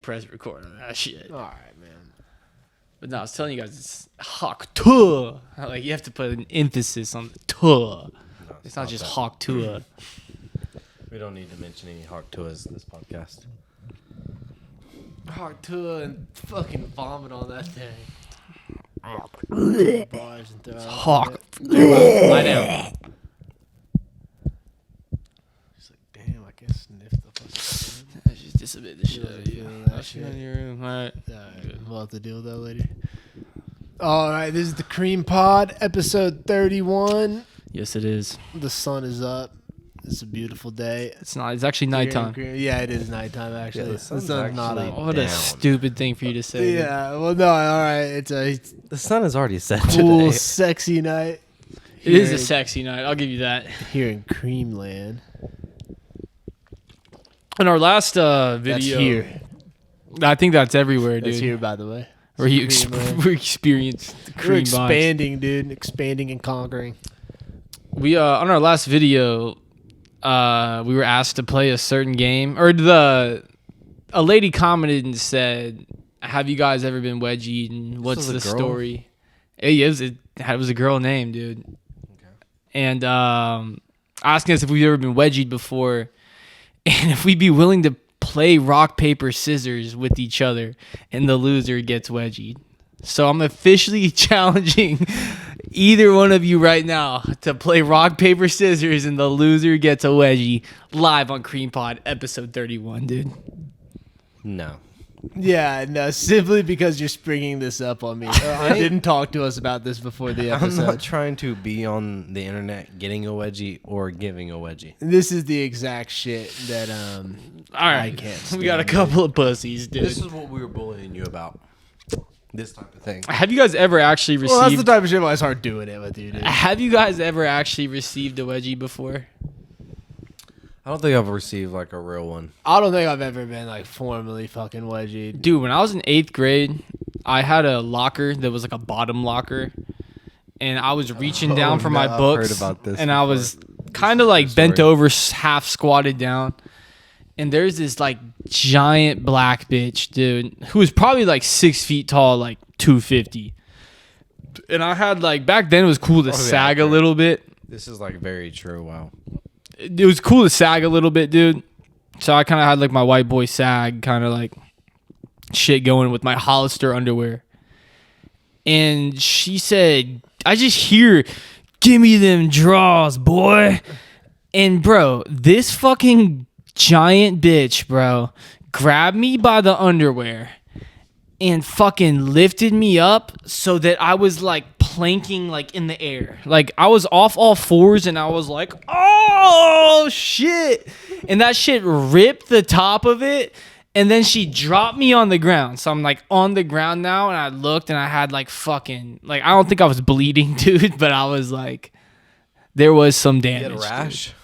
press record on that shit. All right, man. But no, I was telling you guys, it's hawk tour. Like you have to put an emphasis on the tour. No, It's not just that. hawk tour. We don't need to mention any hawk tours in this podcast. Hawk tour and fucking vomit on that thing. Bars and throw out Hawk. Lie down. Just like, damn, I guess sniff the fucking. I just disability the shit out of you. Feeling that I'll shit shit. in your room. All right. Alright, we'll have to deal with that later. All right, this is the Cream Pod, episode 31. Yes, it is. The sun is up. It's a beautiful day. It's not. It's actually nighttime. Yeah, it is nighttime actually. Yeah, the sun's not actually- up. What a Down. stupid thing for you to say. Yeah, well, no, all right. It's a The sun has already set cool, today. sexy night. It is here a sexy night. I'll give you that. here in Creamland. In our last video, That's here. I think that's everywhere, dude. That's here, by the way. Where you Creamland. we experienced the We're cream vibes. expanding, dude. Expanding and conquering. We on our last video, we were asked to play a certain game, or a lady commented and said, "Have you guys ever been wedgie? And what's was a the girl? story?" It was a girl name, dude. Okay. And asking us if we've ever been wedgied before, and if we'd be willing to play rock paper scissors with each other, and the loser gets wedgied. So I'm officially challenging either one of you right now to play rock paper scissors, and the loser gets a wedgie live on Cream Pod episode 31, dude. No. Yeah, no, simply because you're springing this up on me. I didn't talk to us about this before the I'm episode. not trying to be on the internet getting a wedgie or giving a wedgie. This is the exact shit that All I right, can't we got a stand couple of pussies, dude. This is what we were bullying you about. This type of thing. Have you guys ever actually received? Well, that's the type of shit why I start doing it with you, dude. Have you guys ever actually received a wedgie before? I don't think I've received like a real one. I don't think I've ever been like formally fucking wedgie. Dude, when I was in 8th grade, I had a locker that was like a bottom locker, and I was reaching down for my no, I've books, heard about this and I before. was kind of like Story. bent over, half squatted down, and there's this like giant black bitch, dude, who was probably like 6 feet tall, like 250, and I had like back then it was cool to Probably sag a accurate. little bit. This is like very true. Wow. It was cool to sag a little bit, dude. So I kind of had like my white boy sag kind of like shit going with my Hollister underwear. And she said, I just hear, "Give me them draws, boy." And bro, this fucking giant bitch, bro, grabbed me by the underwear and fucking lifted me up so that I was like planking like in the air. Like I was off all fours and I was like, oh shit. And that shit ripped the top of it. And then she dropped me on the ground. So I'm like on the ground now, and I looked and I had like fucking, like I don't think I was bleeding, dude, but I was like, there was some You damage. had a dude. rash?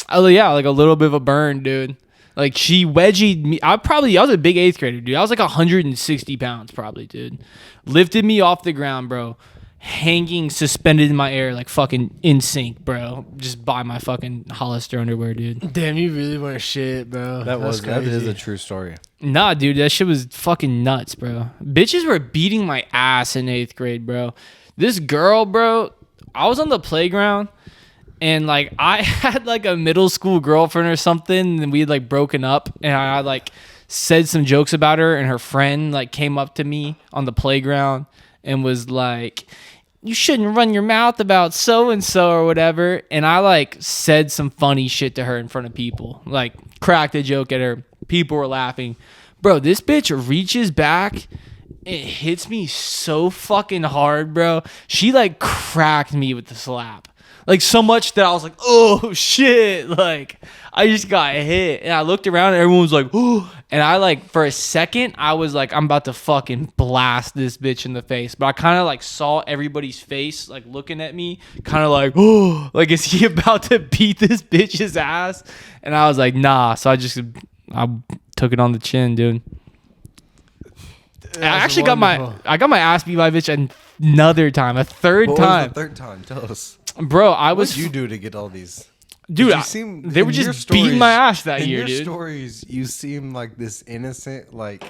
Oh yeah, like a little bit of a burn, dude. Like she wedgied me. I was a big 8th grader, dude. I was like 160 pounds probably, dude. Lifted me off the ground, bro. Hanging suspended in my air like fucking in sync, bro. Just by my fucking Hollister underwear, dude. Damn, you really were shit, bro. That That's is crazy. a true story. Nah, dude, that shit was fucking nuts, bro. Bitches were beating my ass in 8th grade, bro. This girl, bro, I was on the playground. And like I had like a middle school girlfriend or something, and we had like broken up, and I like said some jokes about her, and her friend like came up to me on the playground and was like, "You shouldn't run your mouth about so and so or whatever." And I like said some funny shit to her in front of people, like cracked a joke at her. People were laughing. Bro, this bitch reaches back. It hits me so fucking hard, bro. She like cracked me with the slap. Like so much that I was like, oh shit. Like I just got hit. And I looked around and everyone was like, oh. And I like for a second, I was like, I'm about to fucking blast this bitch in the face. But I kind of like saw everybody's face like looking at me, kind of like, oh, like is he about to beat this bitch's ass? And I was like, nah. So I took it on the chin, dude. I actually got my ass beat by a bitch another time, a third What time. was the third time? Tell us. Bro, I What was did you do to get all these? dude. You I- seem- they were in your just beating my ass that in year, your dude. stories, you seem like this innocent, like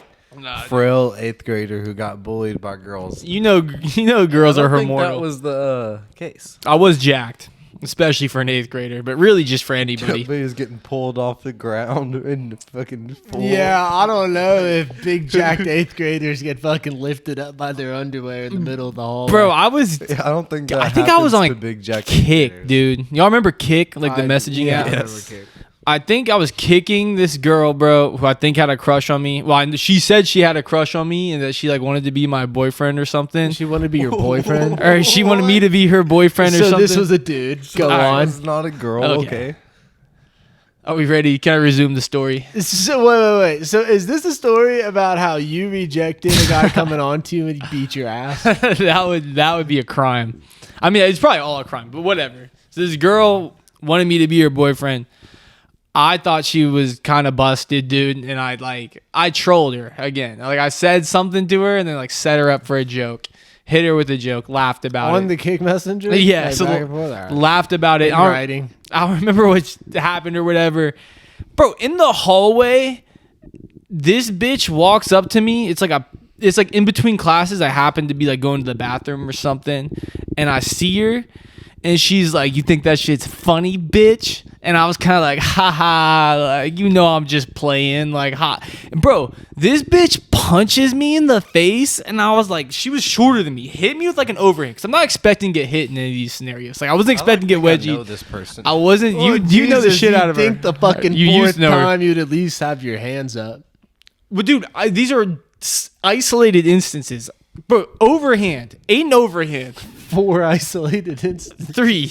frail 8th grader who got bullied by girls. You know, girls are That hormonal. was the case. I was jacked, especially for an 8th grader, but really just for anybody. He was getting pulled off the ground and fucking. Yeah, I don't know if big jacked 8th graders get fucking lifted up by their underwear in the middle of the hall. Bro, I was. I don't think. That I think I was on happens to big jack Kick, graders. dude. Y'all remember Kick, like the messaging app? Yes. I think I was kicking this girl, bro, who I think had a crush on me. Well, she said she had a crush on me and that she like wanted to be my boyfriend or something. She wanted to be your boyfriend? Or she wanted me to be her boyfriend or So something. this was a dude. Go All right, on. It's not a girl. Okay. Okay. Are we ready? Can I resume the story? So wait. So is this a story about how you rejected a guy coming on to you and he beat your ass? that would be a crime. I mean, it's probably all a crime, but whatever. So this girl wanted me to be her boyfriend. I thought she was kind of busted, dude, and I trolled her again. Like I said something to her and then like set her up for a joke, hit her with a joke, laughed about it. On the Kick Messenger? Yeah, Like so back and forth? All right. laughed about it. In writing. I don't remember what happened or whatever. Bro, in the hallway, this bitch walks up to me. It's like in between classes. I happen to be like going to the bathroom or something, and I see her, and she's like, "You think that shit's funny, bitch?" And I was kind of like, haha, like, you know, I'm just playing, like, ha. And bro, this bitch punches me in the face, and I was like, she was shorter than me, hit me with like an overhand, because I'm not expecting to get hit in any of these scenarios. Like, I wasn't expecting to get wedgie. I know this person. I wasn't. Well, You know the Jesus, shit out of her. You think the fucking You used fourth to know her. time you'd at least have your hands up. But dude, these are isolated instances. Bro, overhand, ain't an overhand. 4 isolated instances 3.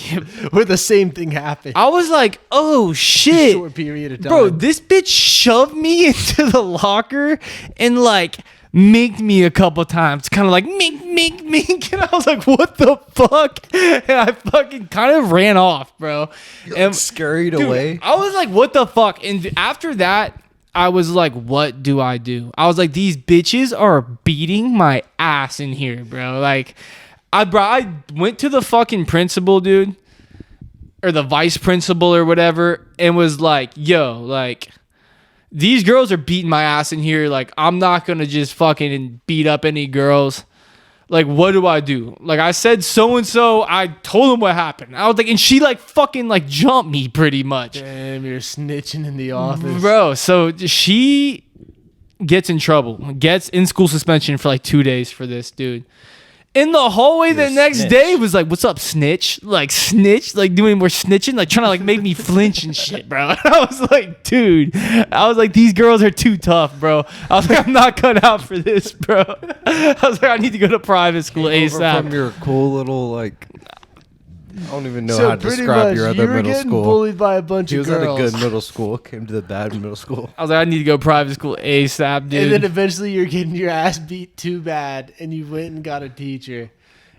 where the same thing happened. I was like, oh shit. Short period of time. Bro, this bitch shoved me into the locker and like minked me a couple times. Kind of like mink. And I was like, what the fuck? And I fucking kind of ran off, bro. And scurried dude, away. I was like, what the fuck? And after that, I was like, what do I do? I was like, these bitches are beating my ass in here, bro. Like, I went to the fucking principal, dude, or the vice principal or whatever, and was like, yo, like, these girls are beating my ass in here. Like, I'm not going to just fucking beat up any girls. Like, what do I do? Like, I said so-and-so. I told them what happened. I was like, and she like fucking like jumped me pretty much. Damn, you're snitching in the office. Bro, so she gets in trouble. Gets in school suspension for like 2 days for this, dude. In the hallway the next snitch. day was like, what's up, snitch? Like, snitch? Like, doing more snitching? Like, trying to, like, make me flinch and shit, bro. And I was like, dude. I was like, these girls are too tough, bro. I was like, I'm not cut out for this, bro. I was like, I need to go to private school Over from ASAP. your cool little like. I don't even know So how to pretty describe much, your you other were middle getting school. bullied by a bunch He of was at a girls. good middle school. Came to the bad middle school. I was like, I need to go private school ASAP, dude. And then eventually you're getting your ass beat too bad, and you went and got a teacher.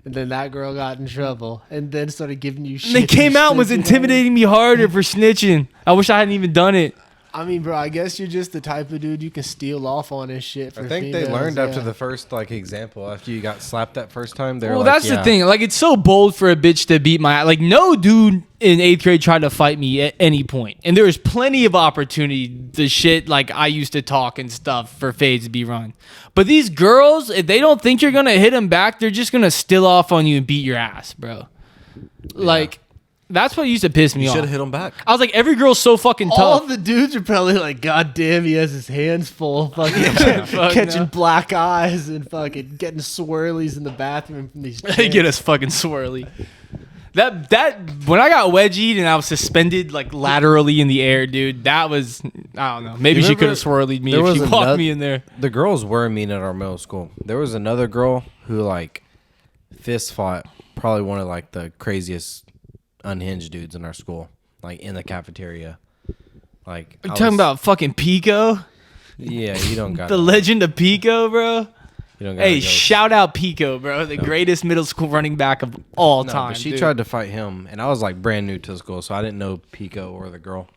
And then that girl got in trouble, and then started giving you shit. And they came out and was intimidating me harder for snitching. I wish I hadn't even done it. I mean, bro, I guess you're just the type of dude you can steal off on his shit. For I think they females, learned yeah. after the first like example. After you got slapped that first time, they were Well, like, that's the thing. Like, it's so bold for a bitch to beat my... Like, no dude in 8th grade tried to fight me at any point. And there was plenty of opportunity. The shit, like, I used to talk and stuff for fades to be run. But these girls, if they don't think you're going to hit them back, they're just going to still off on you and beat your ass, bro. Like, that's what used to piss me You off. should have hit him back. I was like, every girl's so fucking All tough. the dudes are probably like, God damn, he has his hands full, fucking Fuck catching no. black eyes and fucking getting swirlies in the bathroom from these. They get us fucking swirly. That when I got wedgied and I was suspended like laterally in the air, dude, that was, I don't know. Maybe You she could remember have swirlied me there if was she walked another- me in there. The girls were mean at our middle school. There was another girl who like fist fought probably one of like the craziest unhinged dudes in our school, like in the cafeteria. Like Are you talking about fucking Pico? Yeah, you don't got The legend of Pico, bro? You don't gotta Hey, go. shout out Pico, bro. The greatest middle school running back of all No, time. but she dude. tried to fight him, and I was like brand new to the school, so I didn't know Pico or the girl.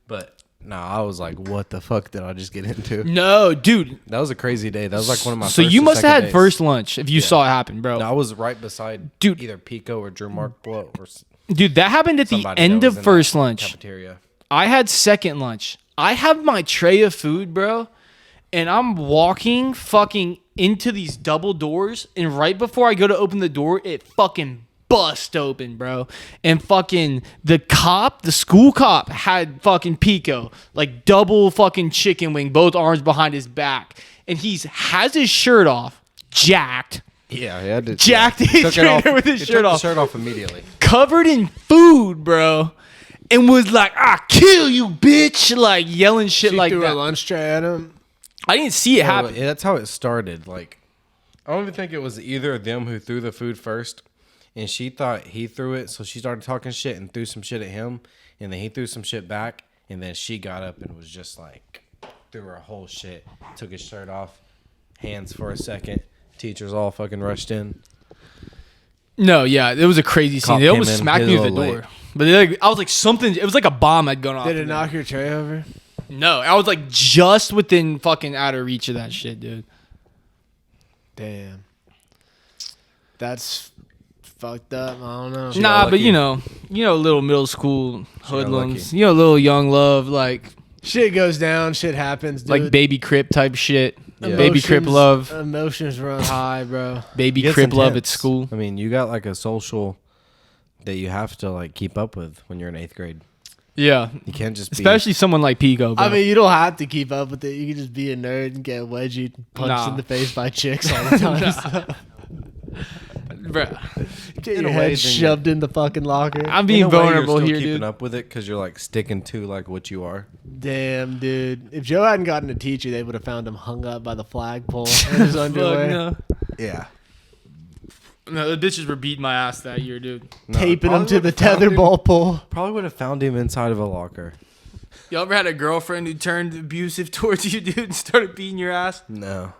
But no, I was like, "What the fuck did I just get into?" No, dude. That was a crazy day. That was like one of my. So first you or must have second had days. first lunch if you saw it happen, bro. No, I was right beside Dude. either Pico or Drew Mark Blow or Dude, that happened at the somebody end that was of in first that lunch. cafeteria. I had second lunch. I have my tray of food, bro. and I'm walking fucking into these double doors, and right before I go to open the door, it fucking bust open, bro. And fucking the school cop had fucking Pico, like double fucking chicken wing, both arms behind his back, and has his shirt off, jacked. Yeah, he had to, Jacked yeah. his shirt with his shirt off. The shirt off immediately. Covered in food, bro. And was like, "I kill you, bitch!" Like yelling shit She like threw that. a lunch tray at him. I didn't see it happen. Yeah, that's how it started. Like, I don't even think it was either of them who threw the food first, and she thought he threw it, so she started talking shit and threw some shit at him, and then he threw some shit back, and then she got up and was just like, threw her whole shit, took his shirt off, hands for a second. Teachers all fucking rushed in. No, yeah, it was a crazy scene. Cop They almost came in, smacked hit me a with the little door. late. But I was like something. It was like a bomb had gone off. Did it in there. knock your tray over? No, I was like just within fucking out of reach of that shit, dude. Damn. That's fucked up. I don't know. She Nah, got but lucky. you know, little middle school got hoodlums. lucky. You know, little young love, like Shit goes down. Shit happens, dude. like baby crip type shit. Yeah. Baby crip Emotions- love. Emotions run high, bro. Baby It gets crip love at intense. school. I mean, you got like a social that you have to like keep up with when you're in 8th grade. Yeah, You can't just be especially someone like Pico. Bro. I mean, you don't have to keep up with it. You can just be a nerd and get wedgied, punched Nah. in the face by chicks all the time. Bruh. Get In your a way, head then shoved in the fucking locker. I'm In being a way, vulnerable you're still here, keeping dude. up with it because you're like sticking to like what you are. Damn, dude. If Joe hadn't gotten a teacher, they would have found him hung up by the flagpole in his underwear. Fuck Yeah. no, the bitches were beating my ass that year, dude. Taping him to the tetherball pole. Probably would have found him inside of a locker. You ever had a girlfriend who turned abusive towards you, dude, and started beating your ass? No.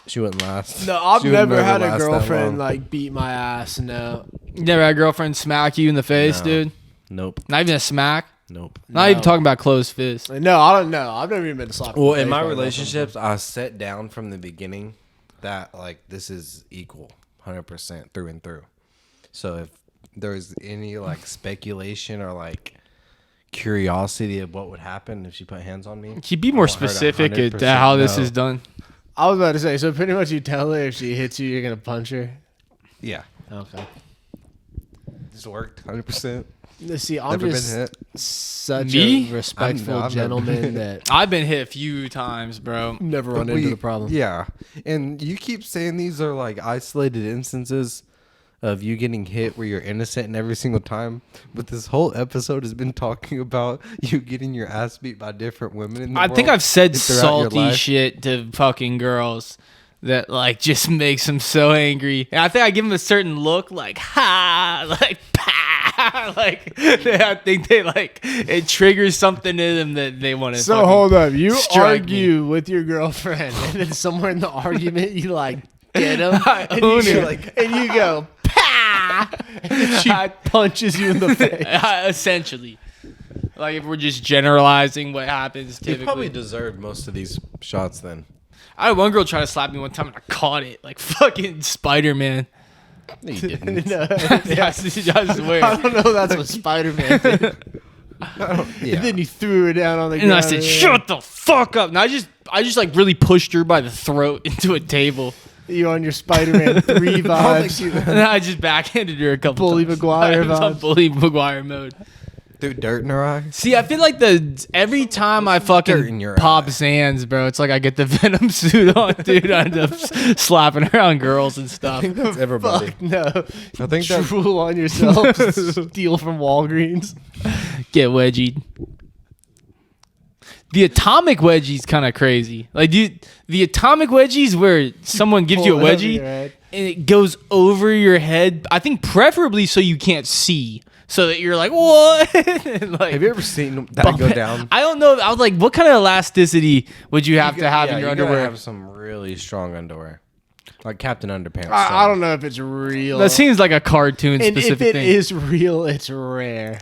She wouldn't last. No, I've She would never had a last that girlfriend long. like beat my ass. No. You never had a girlfriend smack you in the face, No. dude? Nope. Not even a smack? Nope. Not even talking about closed fist. No, I don't know. I've never even been slapped. Well, the in face my by a girlfriend. relationships, I set down from the beginning that like this is equal, 100% through and through. So if there's any like speculation or like curiosity of what would happen if she put hands on me, Can you be more I want her to specific at 100% how this know. is done? I was about to say, so pretty much you tell her if she hits you, you're gonna punch her. yeah, Okay. this worked 100%. See, I'm Never just been hit. such Me? a respectful I've never gentleman been- that I've been hit a few times, bro. never run We- into the problem. Yeah, and you keep saying these are like isolated instances of you getting hit where you're innocent and every single time, but this whole episode has been talking about you getting your ass beat by different women in the I think world I've said throughout your salty life. shit to fucking girls that like just makes them so angry. And I think I give them a certain look, like ha, like pa, like I think they like it triggers something in them that they want to. So hold up, you strike argue with your girlfriend, and then somewhere in the argument you like get him, I and own you, it. like, and you go pa, and then she punches you in the face. Essentially, like if we're just generalizing what happens You probably typically. deserved most of these shots then. I had one girl try to slap me one time and I caught it like fucking Spider-Man. No, you didn't. No, I swear. I don't know. That's what Spider-Man did. Yeah. And then he threw her down on the And I ground. said, "Shut the fuck up!" And I just like really pushed her by the throat into a table, You on your Spider-Man 3 vibes. and I just backhanded her a couple Bully times. Maguire I was on vibes. Bully Maguire mode. Threw dirt in her eye. See, I feel like every time I dirt in fucking your pop eye. Sans, bro, it's like I get the Venom suit on, dude. I end up slapping around girls and stuff. That's everybody. Fuck no. I think that Drool on yourself. Steal from Walgreens. Get wedgied. The atomic wedgie's kind of crazy. Like, dude, the atomic wedgie's where someone gives you a Pull it over wedgie your head. and it goes over your head. I think preferably so you can't see, so that you're like, what? And, like, have you ever seen that bump go it. down? I don't know. I was like, what kind of elasticity would you have to have in your you gotta underwear? have some really strong underwear, like Captain Underpants. I don't know if it's real. That seems like a cartoon and if specific it thing. is real, it's rare.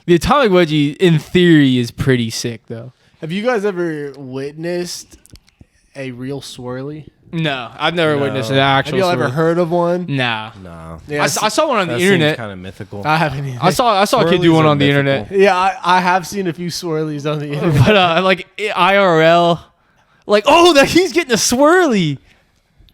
The atomic wedgie, in theory, is pretty sick, though. Have you guys ever witnessed a real swirly? No, I've never No. witnessed an Have actual. y'all ever swirl. heard of one? Nah. No. Yeah, I saw one on the internet. Kind of mythical. I haven't either. I saw a kid do Swirlies one are on the mythical. internet. Yeah, I have seen a few swirlies on the internet. But like IRL, Like, oh, that he's getting a swirly.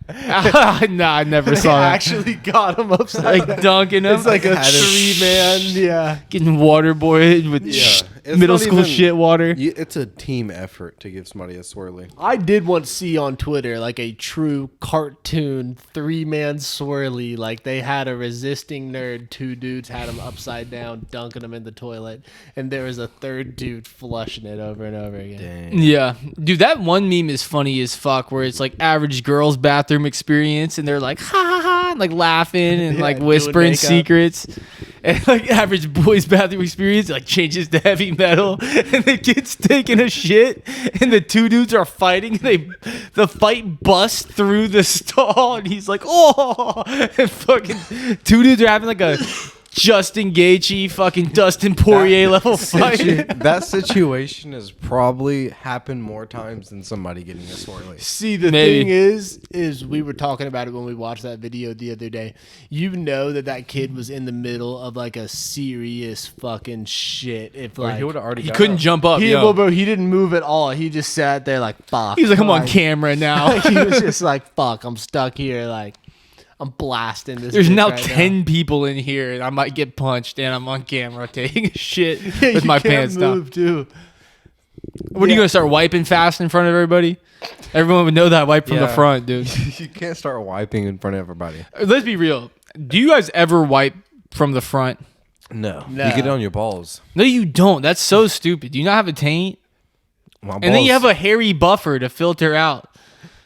Nah, I never They saw that. actually got him upside Like down. dunking him. It's like a Had him- 3-man. Yeah. Getting waterboarded with It's middle not school even- shit water. It's a team effort to give somebody a swirly. I did once see on Twitter like a true cartoon 3-man swirly. Like they had a resisting nerd, 2 dudes had him upside down, dunking him in the toilet, and there was a 3rd dude flushing it over and over again. Dang. Yeah, dude, that one meme is funny as fuck. Where it's like average girls' bathroom experience, and they're like ha ha ha, and like laughing and Yeah, like doing whispering makeup. secrets. And like average boys' bathroom experience, like changes to heavy metal, and the kid's taking a shit, and the 2 dudes are fighting. The fight busts through the stall, and he's like, oh, and fucking 2 dudes are having like a Justin Gaethje, fucking Dustin Poirier level fight. That situation has probably happened more times than somebody getting a swirly. See, the Maybe. thing is we were talking about it when we watched that video the other day. You know that kid was in the middle of like a serious fucking shit. If Or like he would have already. He got couldn't up. jump up. he, Yo. well, bro, he didn't move at all. He just sat there like fuck. He's like, I'm on Like, camera now. he was just like fuck. I'm stuck here. Like I'm blasting this. There's bitch now right 10 people in here, and I might get punched, and I'm on camera taking a shit Yeah, with you my can't pants down. move too. What are you Yeah. gonna start wiping fast in front of everybody? Everyone would know that I wipe from the Yeah. front, dude. You can't start wiping in front of everybody. Let's be real. Do you guys ever wipe from the front? No. No. You get it on your balls. No, you don't. That's so stupid. Do you not have a taint? My And then you balls- have a hairy buffer to filter out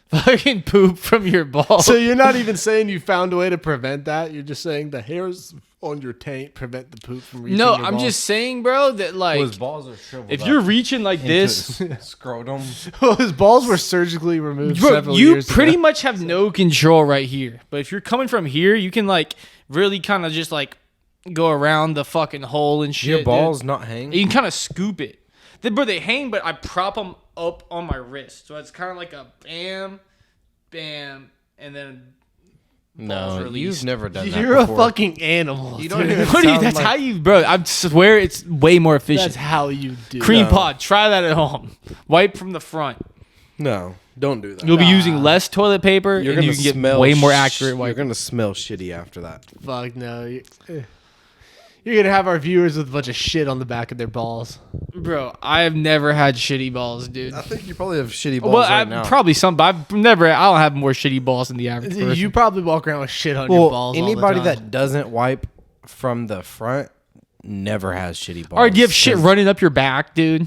fucking poop from your balls. So you're not even saying you found a way to prevent that. You're just saying the hairs on your taint prevent the poop from reaching no, your I'm balls. just saying, bro, that like Well, his balls are shriveled if up you're reaching like into this, his scrotum. Well, his balls were surgically removed bro, several you years pretty ago. much have no control right here. But if you're coming from here, you can like really kind of just like go around the fucking hole and shit. Your dude. balls not hang. You can kind of scoop it. Bro, they hang, but I prop them up on my wrist, so it's kind of like a bam, bam, and then balls No, released. you've never done that. You're a before. fucking animal. You don't dude. even What do you? sound That's like- how you, bro. I swear it's way more efficient. That's how you do. Cream No. pod. Try that at home. Wipe from the front. No, don't do that. You'll be Nah. using less toilet paper, You're and gonna you can get smell way more accurate You're wipe. gonna smell shitty after that. Fuck no. You're gonna have our viewers with a bunch of shit on the back of their balls. Bro, I have never had shitty balls, dude. I think you probably have shitty balls Well, right now. probably some, but I've never. I don't have more shitty balls than the average person. You probably walk around with shit on your well, balls. all the anybody time. that doesn't wipe from the front never has shitty balls. Or do you have shit 'cause- running up your back, dude?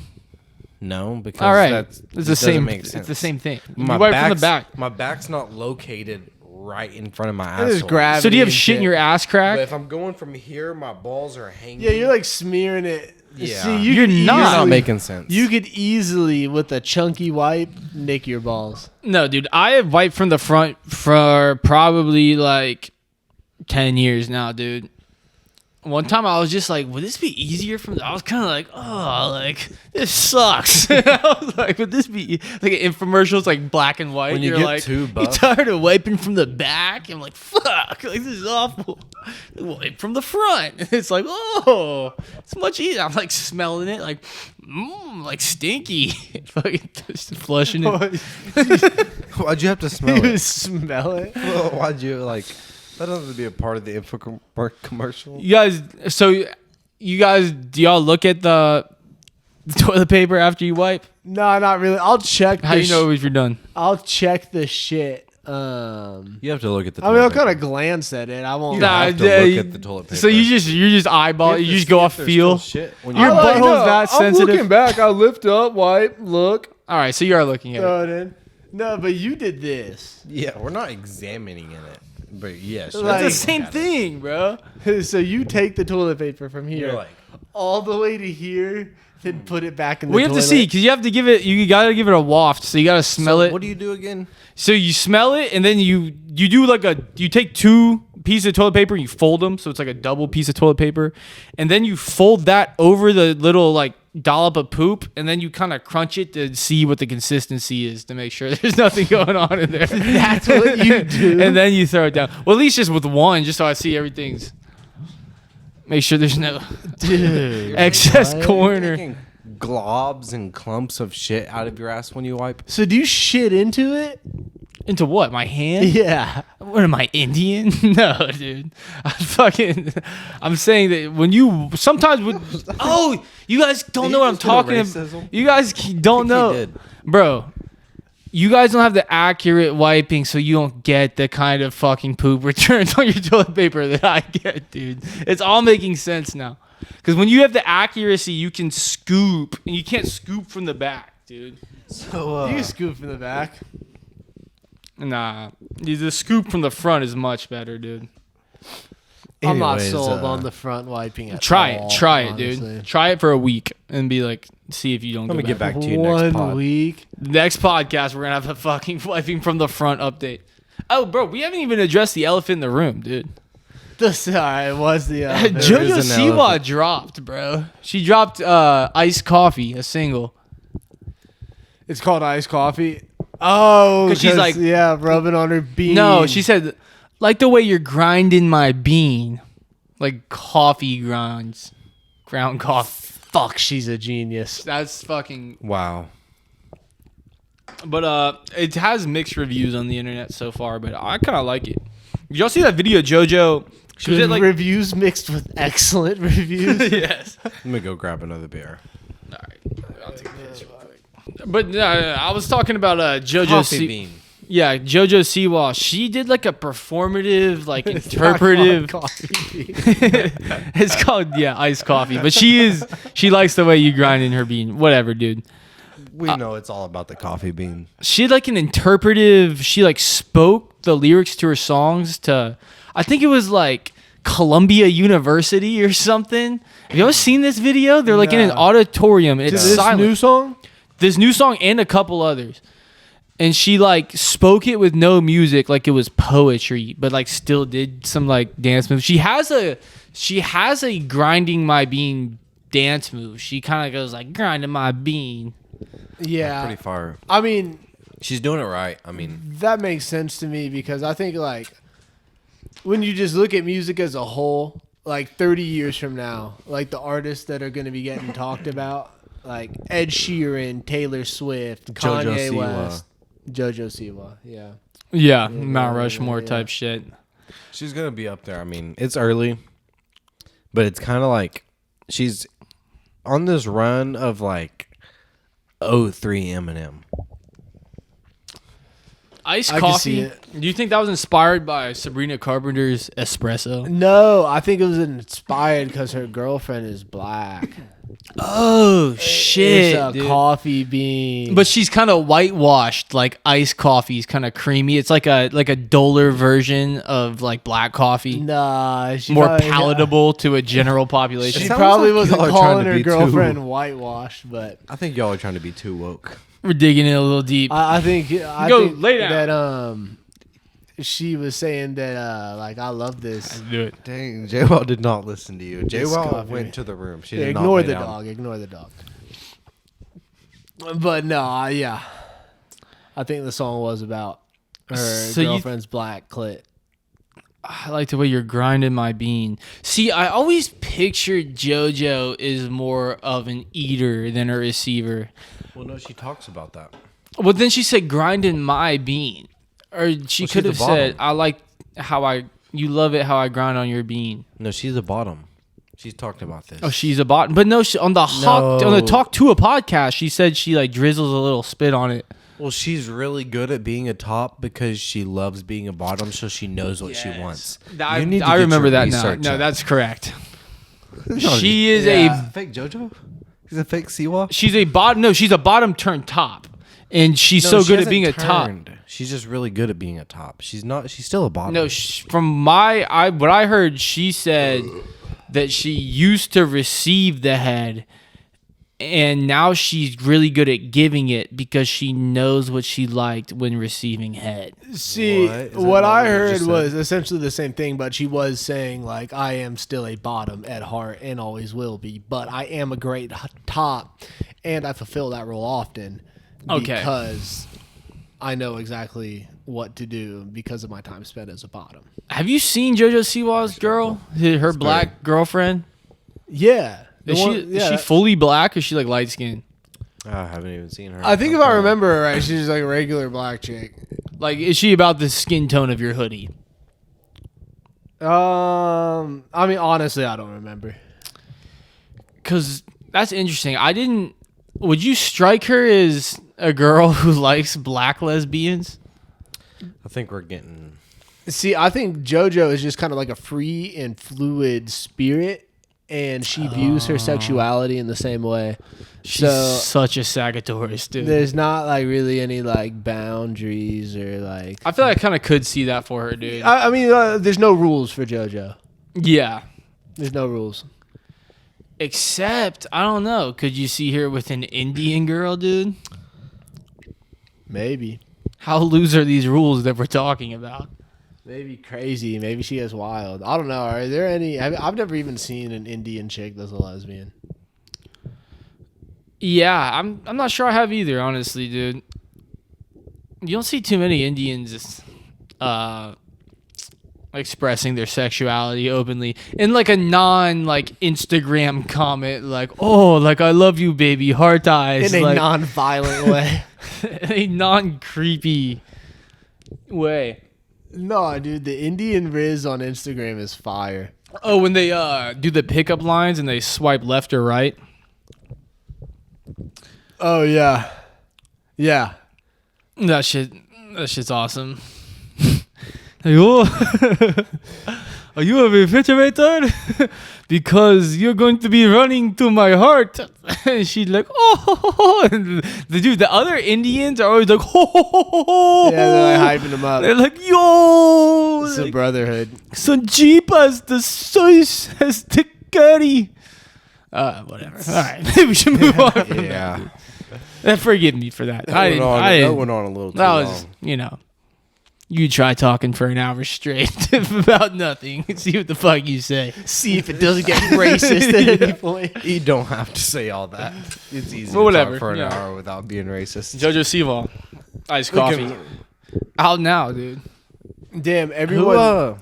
No, because All right, that's, it's it the doesn't same. make It's sense. the same thing. You My wipe from the back's- back. My back's not located right in front of my There's asshole. gravity. So do you have and shit in your ass crack? But if I'm going from here, my balls are hanging. Yeah, you're like smearing it. Yeah. See, You're could not. You're not easily- making sense. You could easily, with a chunky wipe, nick your balls. No, dude. I have wiped from the front for probably like 10 years now, dude. One time I was just like, would this be easier from I was kind of like, oh, like, this sucks. I was like, would this be like an infomercial? It's like black and white. When you You're get like, too you buff. tired of wiping from the back? I'm like, fuck, like, this is awful. Wipe from the front. It's like, oh, it's much easier. I'm like smelling it, like, like stinky. Fucking just flushing it. Why'd you have to smell You it? smell it. Well, why'd you like? That doesn't be a part of the info commercial. You guys, so you guys, do y'all look at the toilet paper after you wipe? No, not really. I'll check. How do you know if you're done? I'll check the shit. You have to look at the. I mean, I'll toilet kind paper. of glance at it. I won't. You have to look at the toilet paper. So you just eyeball, you just go off feel. When Your you're butthole's that sensitive? I'm looking back. I lift up, wipe, look. All right, so you are looking at it. Throw it in. No, but you did this. Yeah, we're not examining in it, but yes, Like- It's the Like- same thing, bro. So you take the toilet paper from here You're like, all the way to here, then put it back in the We have toilet. to see because you have to give it. You gotta give it a waft, so you gotta smell it. What do you do again? So you smell it, and then you do like you take 2 pieces of toilet paper and you fold them, so it's like a double piece of toilet paper, and then you fold that over the little like dollop of poop, and then you kind of crunch it to see what the consistency is to make sure there's nothing going on in there. That's what you do? And then you throw it down. Well, at least just with one, just so I see everything's. Make sure there's no Dude. excess what? corn or. Taking globs and clumps of shit out of your ass when you wipe? So do you shit into it? Into what? My hand? Yeah. What am I, Indian? No, dude. I'm saying that when you sometimes would. Oh, you guys don't know what I'm talking about. You guys don't know, bro. You guys don't have the accurate wiping, so you don't get the kind of fucking poop returns on your toilet paper that I get, dude. It's all making sense now. Because when you have the accuracy, you can scoop, and you can't scoop from the back, dude. So you can scoop from the back. Nah, the scoop from the front is much better, dude. I'm not Anyways, sold on the front wiping at Try all, it, try honestly. it, dude. Try it for a week and be like, see if you don't. Let me get back to you next 1 pod. week. Next podcast, we're gonna have a fucking wiping from the front update. Oh, bro, we haven't even addressed the elephant in the room, dude. Sorry, it was the JoJo is an Siwa elephant. dropped, bro. She dropped iced coffee, a single. It's called iced coffee. Oh, 'Cause she's like- yeah, rubbing on her bean. No, she said, like the way you're grinding my bean, like coffee grinds, ground coffee. Fuck, she's a genius. That's fucking. Wow. But it has mixed reviews on the internet so far, but I kind of like it. Did y'all see that video, JoJo? She was Good at like. reviews mixed with excellent reviews. Yes. Let me go grab another beer. All right, I'll take this real quick. But I was talking about JoJo. Coffee bean. Yeah, JoJo Siwa. She did like a performative, like interpretive. Coffee bean. It's called iced coffee. But she likes the way you grind in her bean. Whatever, dude. We know it's all about the coffee bean. She had like an interpretive. She like spoke the lyrics to her songs to, I think it was like Columbia University or something. Have you ever seen this video? They're like in an No. auditorium. And it's This silent. new song? This new song and a couple others. And she like spoke it with no music, like it was poetry, but like still did some like dance moves. She has a grinding my bean dance move. She kind of goes like grinding my bean. Yeah. Pretty far. I mean, She's doing it right. I mean, that makes sense to me because I think like when you just look at music as a whole, like 30 years from now, like the artists that are going to be getting talked about, like Ed Sheeran, Taylor Swift, JoJo Kanye Siwa. West, JoJo Siwa, yeah. Yeah, Mount Rushmore yeah. type shit. she's going to be up there. I mean, it's early, but it's kind of like she's on this run of like 03 Eminem. Iced I can see coffee. it. Do you think that was inspired by Sabrina Carpenter's espresso? No, I think it was inspired because her girlfriend is black. Oh shit! It's a dude. coffee bean. But she's kind of whitewashed, like iced coffee is kind of creamy. It's like a duller version of like black coffee, nah, she more probably, palatable to a general population. She sounds probably like wasn't y'all are calling trying to her be too- girlfriend whitewashed, but I think y'all are trying to be too woke. We're digging in a little deep. I think Go, lay down. that she was saying that like I love this. Do it. Dang, JWoww did not listen to you. JWoww coffee. went to the room. She Yeah, did ignore not the lay down. dog. Ignore the dog. But no, yeah, I think the song was about her So you- girlfriend's black clit. I like the way you're grinding my bean. See, I always pictured JoJo is more of an eater than a receiver. Well, no, she talks about that. Well, then she said grinding my bean. Or she Well, could have she's the said, bottom. I like you love it how I grind on your bean. No, she's a bottom. She's talked about this. Oh, she's a bot. But no, on the Talk to a podcast, she said she like drizzles a little spit on it. Well, she's really good at being a top because she loves being a bottom, so she knows what she wants. I, You need to I get remember your that now. research No, up. that's correct. No, She is Yeah. fake JoJo. He's a fake Siwa. she's a bottom. No, she's a bottom turned top, and she's No, so she good at hasn't being a top. turned. She's just really good at being a top. She's not. She's still a bottom. No, from what I heard, she said that she used to receive the head, and now she's really good at giving it because she knows what she liked when receiving head. See, What? Is that what not I what you heard just said? was essentially the same thing, but she was saying like I am still a bottom at heart and always will be, but I am a great top, and I fulfill that role often Okay. because I know exactly what to do because of my time spent as a bottom. Have you seen JoJo Siwa's girl, her black girlfriend? Yeah, Is she fully black or is she like light skinned? I haven't even seen her. I think if I remember her right, she's like a regular black chick. Like, is she about the skin tone of your hoodie? I mean, honestly, I don't remember. Because that's interesting. Would you strike her as a girl who likes black lesbians? I think we're getting. See, I think JoJo is just kind of like a free and fluid spirit, and she views her sexuality in the same way. She's such a Sagittarius, dude. There's not like really any like boundaries or like. I feel like I kind of could see that for her, dude. I mean, there's no rules for JoJo. Yeah. There's no rules. Except, I don't know. Could you see her with an Indian girl, dude? Maybe. How loose are these rules that we're talking about? Maybe crazy. Maybe she is wild. I don't know. Are there any? I've never even seen an Indian chick that's a lesbian. Yeah, I'm not sure I have either, honestly, dude. You don't see too many Indians expressing their sexuality openly in like a Instagram comment, like, oh, like, I love you, baby, heart eyes. In a like, non-violent way. in a non-creepy way. No, dude, the Indian Riz on Instagram is fire. Oh, when they do the pickup lines and they swipe left or right. Oh, yeah. Yeah. That shit's awesome. Like, oh, are you a refrigerator? Because you're going to be running to my heart. And she's like, oh. And the other Indians are always like, oh. Yeah, they're like hyping them up. They're like, yo. It's like, a brotherhood. Sanjeepas, the soy has the curry. Whatever. All right, maybe we should move on. From Yeah. that. Forgive me for that. That went on a little too That long. was, you try talking for an hour straight about nothing. See what the fuck you say. See if it doesn't get racist at any point. You don't have to say all that. It's easy Well, to whatever, talk for an yeah. hour without being racist. JoJo Siwa, iced Look coffee. Out now, dude. Damn, Who, everyone. well,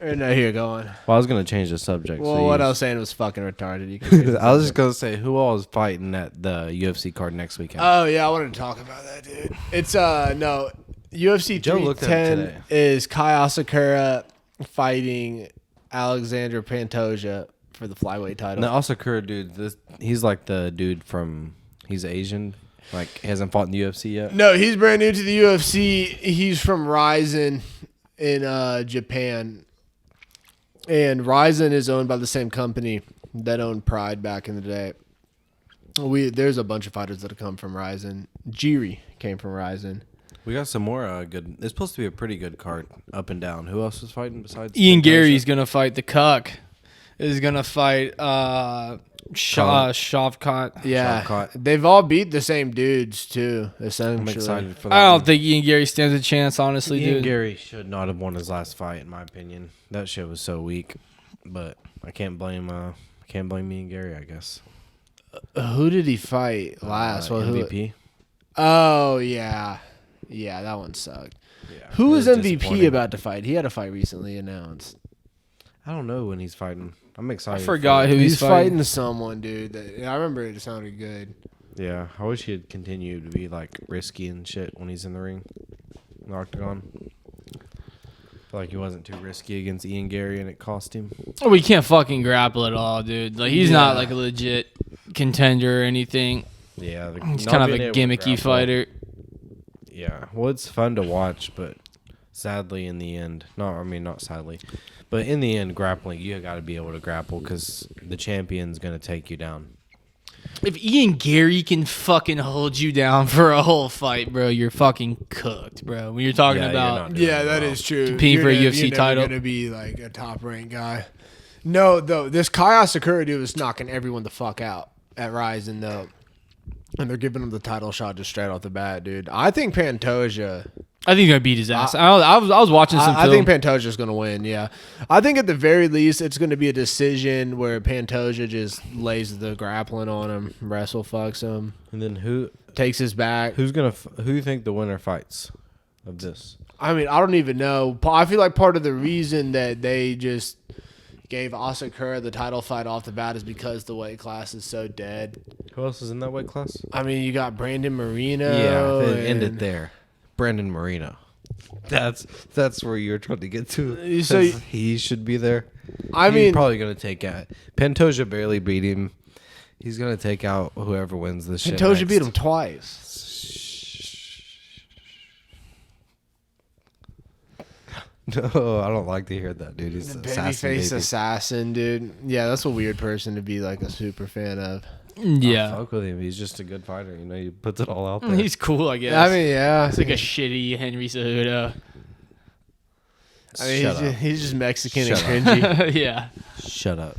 No, here, go on. I was gonna change the subject. Well, what I was saying was fucking retarded. You can I was just gonna say who all is fighting at the UFC card next weekend. Oh, yeah, I wanted to talk about that, dude. It's, no, UFC Joe looked at it 310 today. is Kai Asakura fighting Alexander Pantoja for the flyweight title. No, also Kurt, dude. He's like the dude from. He's Asian. Like hasn't fought in the UFC yet. No, he's brand new to the UFC. He's from Ryzen in Japan. And Ryzen is owned by the same company that owned Pride back in the day. There's a bunch of fighters that have come from Ryzen. Jiri came from Ryzen. We got some more good. It's supposed to be a pretty good card, up and down. Who else is fighting besides Ian Pantoja? Gary's gonna fight the cuck. Is gonna fight Shavkat. Yeah, Shavkat. they've all beat the same dudes too. Essentially, I'm excited for that. I don't one. think Ian Gary stands a chance, honestly, Ian dude. Gary should not have won his last fight, in my opinion. That shit was so weak. But I can't blame. Ian Gary, I guess. Who did he fight last? MVP. Oh yeah, yeah, that one sucked. Yeah, Who was really MVP disappointing. about to fight? He had a fight recently announced. I don't know when he's fighting. I'm excited. I forgot who He's he's fighting fighting. someone, dude. I remember it sounded good. Yeah, I wish he'd continue to be like risky and shit when he's in the ring, in the octagon. I feel like he wasn't too risky against Ian Gary, and it cost him. Oh, we can't fucking grapple at all, dude. Like he's not like a legit contender or anything. Yeah, He's kind of a gimmicky fighter. Yeah, well, it's fun to watch, but sadly, in the end, not sadly, but in the end, grappling, you got to be able to grapple because the champion's gonna take you down. If Ian Gary can fucking hold you down for a whole fight, bro, you're fucking cooked, bro. When you're talking Yeah, you're about not doing Yeah, that well. is true. Competing for a UFC you're never title. gonna be like a top ranked guy. No, though, this Kai Asakura dude is knocking everyone the fuck out at Ryzen though, and they're giving him the title shot just straight off the bat, dude. I think Pantoja. I think he's gonna beat his ass. I was watching some I film. think Pantoja's going to win, yeah. I think at the very least it's going to be a decision where Pantoja just lays the grappling on him, wrestle fucks him, And then who takes his back. who you think the winner fights of this? I mean, I don't even know. I feel like part of the reason that they just gave Asakura the title fight off the bat is because the weight class is so dead. Who else is in that weight class? I mean, you got Brandon Marino. Yeah, it ended there. Brandon Marino. That's where you're trying to get to. So He should be there. I He's mean, probably gonna take out. Pantoja barely beat him. He's gonna take out whoever wins this shit. Pantoja beat him twice. No, I don't like to hear that, dude. He's The an assassin, babyface baby. assassin, dude. Yeah, that's a weird person to be like a super fan of. Yeah. Fuck with him. He's just a good fighter. You know, he puts it all out there. He's cool, I guess. I mean, yeah. it's like a shitty Henry Cejudo. I mean, Shut up. he's just Mexican Shut and cringy. Yeah. Shut up.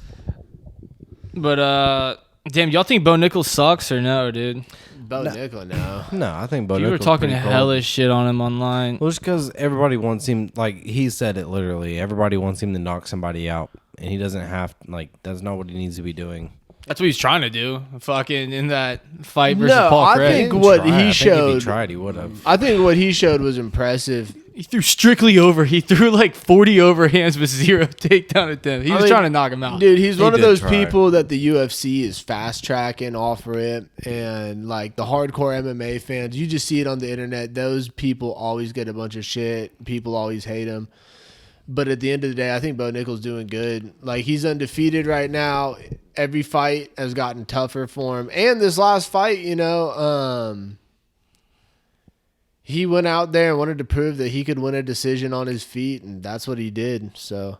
But, damn, y'all think Bo Nichols sucks or no, dude? Bo Nickel, no. No, I think Bo You were Nickel's talking pretty cool. hellish shit on him online. Well, just because everybody wants him, like he said it literally, everybody wants him to knock somebody out, and he doesn't have, like, that's not what he needs to be doing. That's what he's trying to do. Fucking in that fight versus No, Paul I Craig. think what Try. I he think if showed. he tried, he would have. I think what he showed was impressive. He threw strictly over. He threw like 40 overhands with 0 takedown attempts. He was trying to knock him out. Dude, he's He one of did those try. people that the UFC is fast tracking off rip, and like the hardcore MMA fans, you just see it on the internet. Those people always get a bunch of shit. People always hate him. But at the end of the day, I think Bo Nickel's doing good. Like, he's undefeated right now. Every fight has gotten tougher for him. And this last fight, you know, he went out there and wanted to prove that he could win a decision on his feet, and that's what he did. So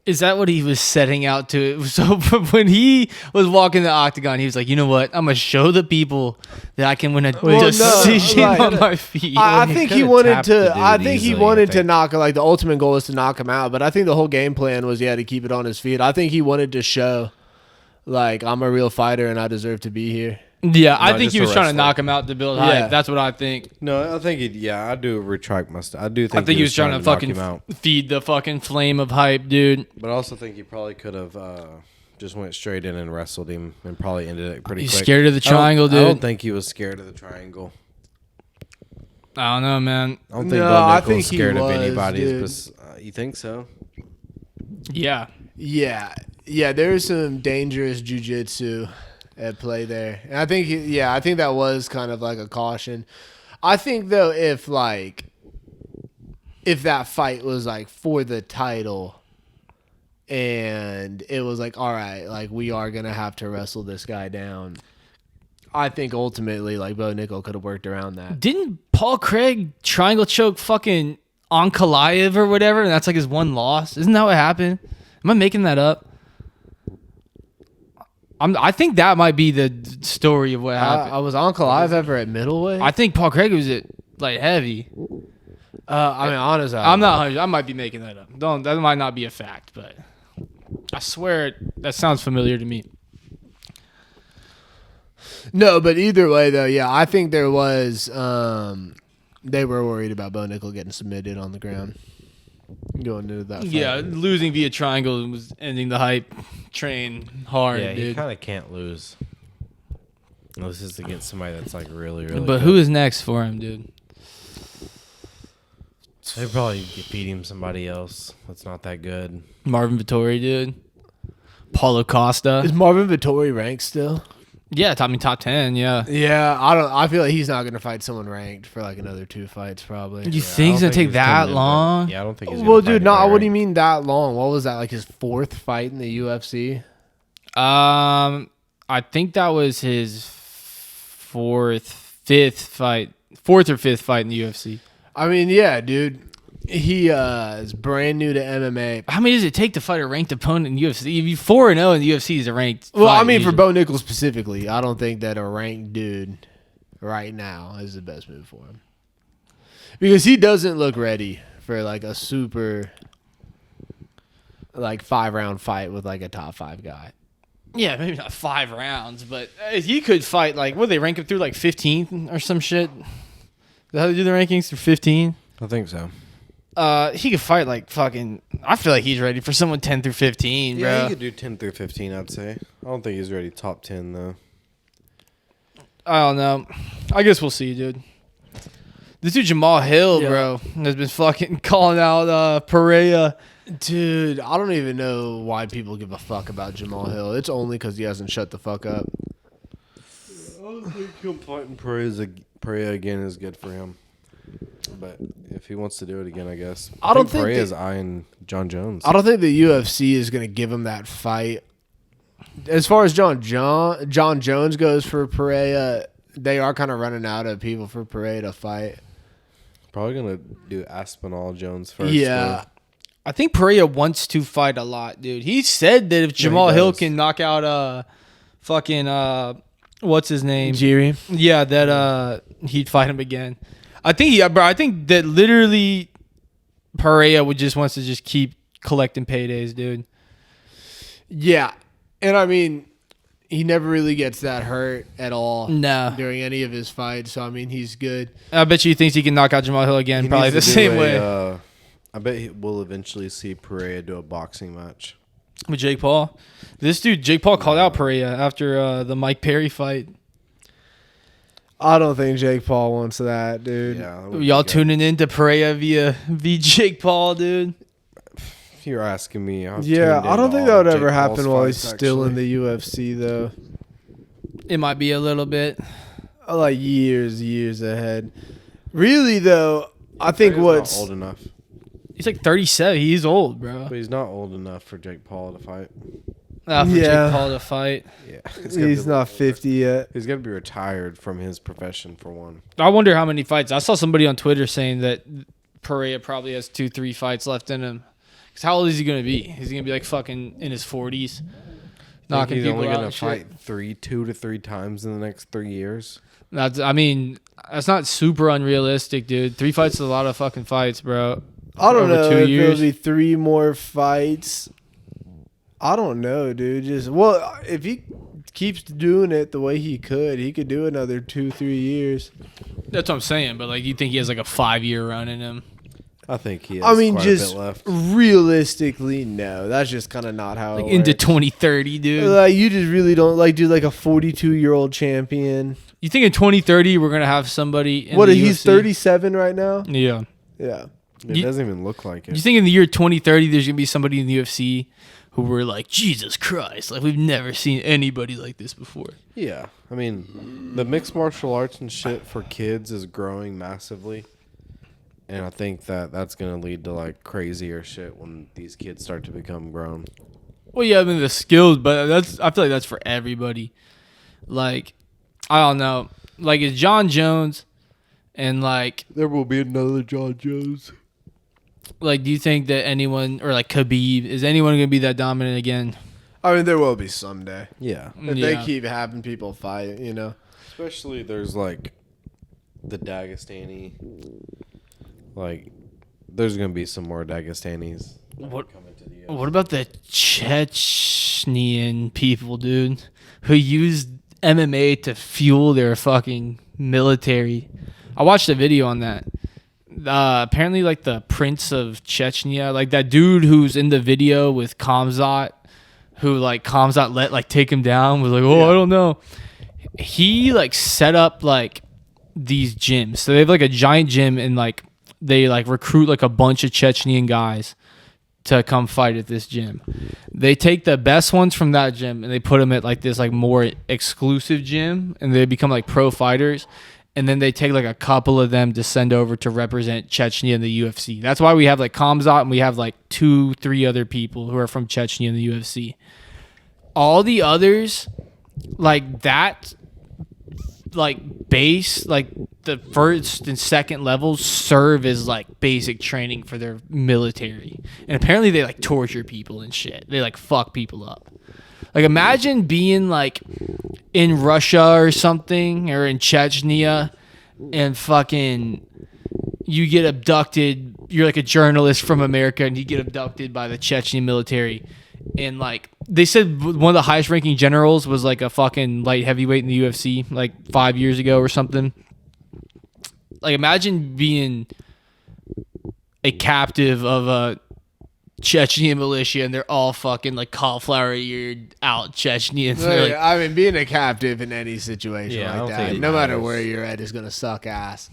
Is that what he was setting out to? So when he was walking the octagon, he was like, you know what? I'm going to show the people that I can win a decision right. on my feet. I he think coulda he wanted tapped the to. dude I think he easily, wanted I to think. knock. Like, the ultimate goal is to knock him out. But I think the whole game plan was, yeah, to keep it on his feet. I think he wanted to show, like, I'm a real fighter and I deserve to be here. Yeah, I Not think just he a was trying to wrestler. knock him out to build Yeah. hype. That's what I think. No, I think I do retract my I do think I think he was trying to knock fucking him out. feed the fucking flame of hype, dude. But I also think he probably could have just went straight in and wrestled him and probably ended it pretty He's quick. scared of the triangle, I dude. don't think he was scared of the triangle. I don't know, man. I don't think No, Bo I Nickel's think he scared of was, anybody. dude. You think so? Yeah. Yeah. Yeah, there's some dangerous jujitsu at play there. And I think, I think that was kind of like a caution. I think, though, if that fight was, like, for the title and it was like, all right, like, we are going to have to wrestle this guy down, I think ultimately, like, Bo Nickel could have worked around that. Didn't Paul Craig triangle choke fucking Ankalaev or whatever? And that's like his one loss. Isn't that what happened? Am I making that up? I think that might be the story of what happened. I was Uncle Live ever at middleweight? I think Paul Craig was at like heavy. I mean, honestly, I'm not 100. I might be making that up. That might not be a fact, but I swear that sounds familiar to me. No, but either way, though, yeah, I think there was. They were worried about Bo Nickel getting submitted on the ground going into that fight. Yeah, losing via triangle was ending the hype train hard, Yeah, he dude. kind of can't lose. This is against somebody that's like really, really. But good. who is next for him, dude? They probably beat him somebody else that's not that good. Marvin Vittori, dude. Paulo Costa. Is Marvin Vittori ranked still? Yeah, top 10. Yeah. Yeah, I feel like he's not going to fight someone ranked for like another 2 fights, probably. You think it's gonna take that long? Yeah, I don't think he's. Well, gonna dude, fight no. anybody What do you ranked. mean that long? What was that? Like his 4th fight in the UFC? I think that was his 4th or 5th fight in the UFC. I mean, yeah, dude. He is brand new to MMA. How many does it take to fight a ranked opponent in UFC? If you 4-0 in the UFC is a ranked. Well, fight I mean, for usually. Bo Nickel specifically, I don't think that a ranked dude right now is the best move for him. Because he doesn't look ready for like a super like 5-round fight with like a top 5 guy. Yeah, maybe not 5 rounds, but he could fight like, what, they rank him through like 15 or some shit? Is that how they do the rankings through 15? I think so. He could fight like fucking. I feel like he's ready for someone 10 through 15, bro. Yeah, he could do 10 through 15. I'd say. I don't think he's ready top 10 though. I don't know. I guess we'll see, dude. This dude Jamal Hill, Yeah. bro, has been fucking calling out Perea. Dude, I don't even know why people give a fuck about Jamal Hill. It's only because he hasn't shut the fuck up. I don't think him fighting Perea again is good for him. But if he wants to do it again, I guess. I don't think Perea's eyeing John Jones. I don't think the UFC is going to give him that fight. As far as John Jones goes for Perea, they are kind of running out of people for Perea to fight. Probably gonna do Aspinall Jones first. Yeah. I think Perea wants to fight a lot, dude. He said that if Jamal Hill can knock out fucking what's his name? Jiri. Yeah, that he'd fight him again. I think I think that literally Perea would just wants to just keep collecting paydays, dude. Yeah. And I mean, he never really gets that hurt at all No. during any of his fights. So, I mean, he's good. I bet you he thinks he can knock out Jamal Hill again, He probably the needs to do same way. I bet we'll eventually see Perea do a boxing match. With Jake Paul. This dude, Jake Paul called out Perea after the Mike Perry fight. I don't think Jake Paul wants that, dude. Yeah, that would be Y'all good. tuning in to Perea via Jake Paul, dude? If you're asking me, I've Yeah, tuned I don't into think that all would of ever Jake happen Paul's while he's fights, still in actually. the UFC, though. It might be a little bit. Like years ahead. Really, though, I think Perea's what's not old enough. He's like 37. He's old, bro. But he's not old enough for Jake Paul to fight. For Yeah. Jake Paul to fight. Yeah, he's not 50 yet. He's gonna be retired from his profession for one. I wonder how many fights. I saw somebody on Twitter saying that Perea probably has 2-3 fights left in him. Because how old is he going to be? Is he going to be like fucking in his 40s? Knocking He's people only out gonna and shit? fight 2 to 3 times in the next 3 years. That's not super unrealistic, dude. 3 fights is a lot of fucking fights, bro. I don't Over know 2 if years. there'll be 3 more fights. I don't know, dude. If he keeps doing it the way he could do another 2-3 years. That's what I'm saying. But like, you think he has like a 5-year run in him? I think he has I mean, quite just a bit left. realistically, no. That's just kind of not how Like it into works. 2030, dude. Like, you just really don't do like a 42-year-old champion. You think in 2030 we're gonna have somebody? In What? the He's UFC? 37 right now. Yeah. Yeah. It You- doesn't even look like it. You think in the year 2030 there's gonna be somebody in the UFC who were like, Jesus Christ, like we've never seen anybody like this before? Yeah, I mean, the mixed martial arts and shit for kids is growing massively, and I think that that's gonna lead to like crazier shit when these kids start to become grown. Well, yeah, I mean the skills, but I feel like that's for everybody. Like, I don't know, like it's John Jones, and like There will be another John Jones. do you think that anyone or like Khabib is anyone gonna be that dominant again? I mean, there will be someday. Yeah, If Yeah. they keep having people fight, you know. especially there's like the Dagestani. Like, there's gonna be some more Dagestanis. What? coming to the UFC. What about the Chechenian people, dude, who used MMA to fuel their fucking military? I watched a video on that. Apparently, like the Prince of Chechnya, like that dude who's in the video with Kamzat, who like Kamzat let like take him down, was like, oh, I don't know. He like set up like these gyms. So they have like a giant gym and like they like recruit like a bunch of Chechenian guys to come fight at this gym. They take the best ones from that gym and they put them at like this like more exclusive gym and they become like pro fighters. And then they take like a couple of them to send over to represent Chechnya in the UFC. That's why we have like Kamzat and we have like 2-3 other people who are from Chechnya in the UFC. All the others, like that, like base, like the first and second levels serve as like basic training for their military. And apparently they like torture people and shit. They like fuck people up. Like imagine being like in Russia or something or in Chechnya and fucking you get abducted. You're like a journalist from America and you get abducted by the Chechen military. And like they said one of the highest ranking generals was like a fucking light heavyweight in the UFC like 5 years ago or something. Like imagine being a captive of a Chechen militia and they're all fucking like cauliflower eared out Chechens. They're like, I mean, being a captive in any situation Yeah, I like don't that, think it no matter matters. where you're at, is gonna suck ass.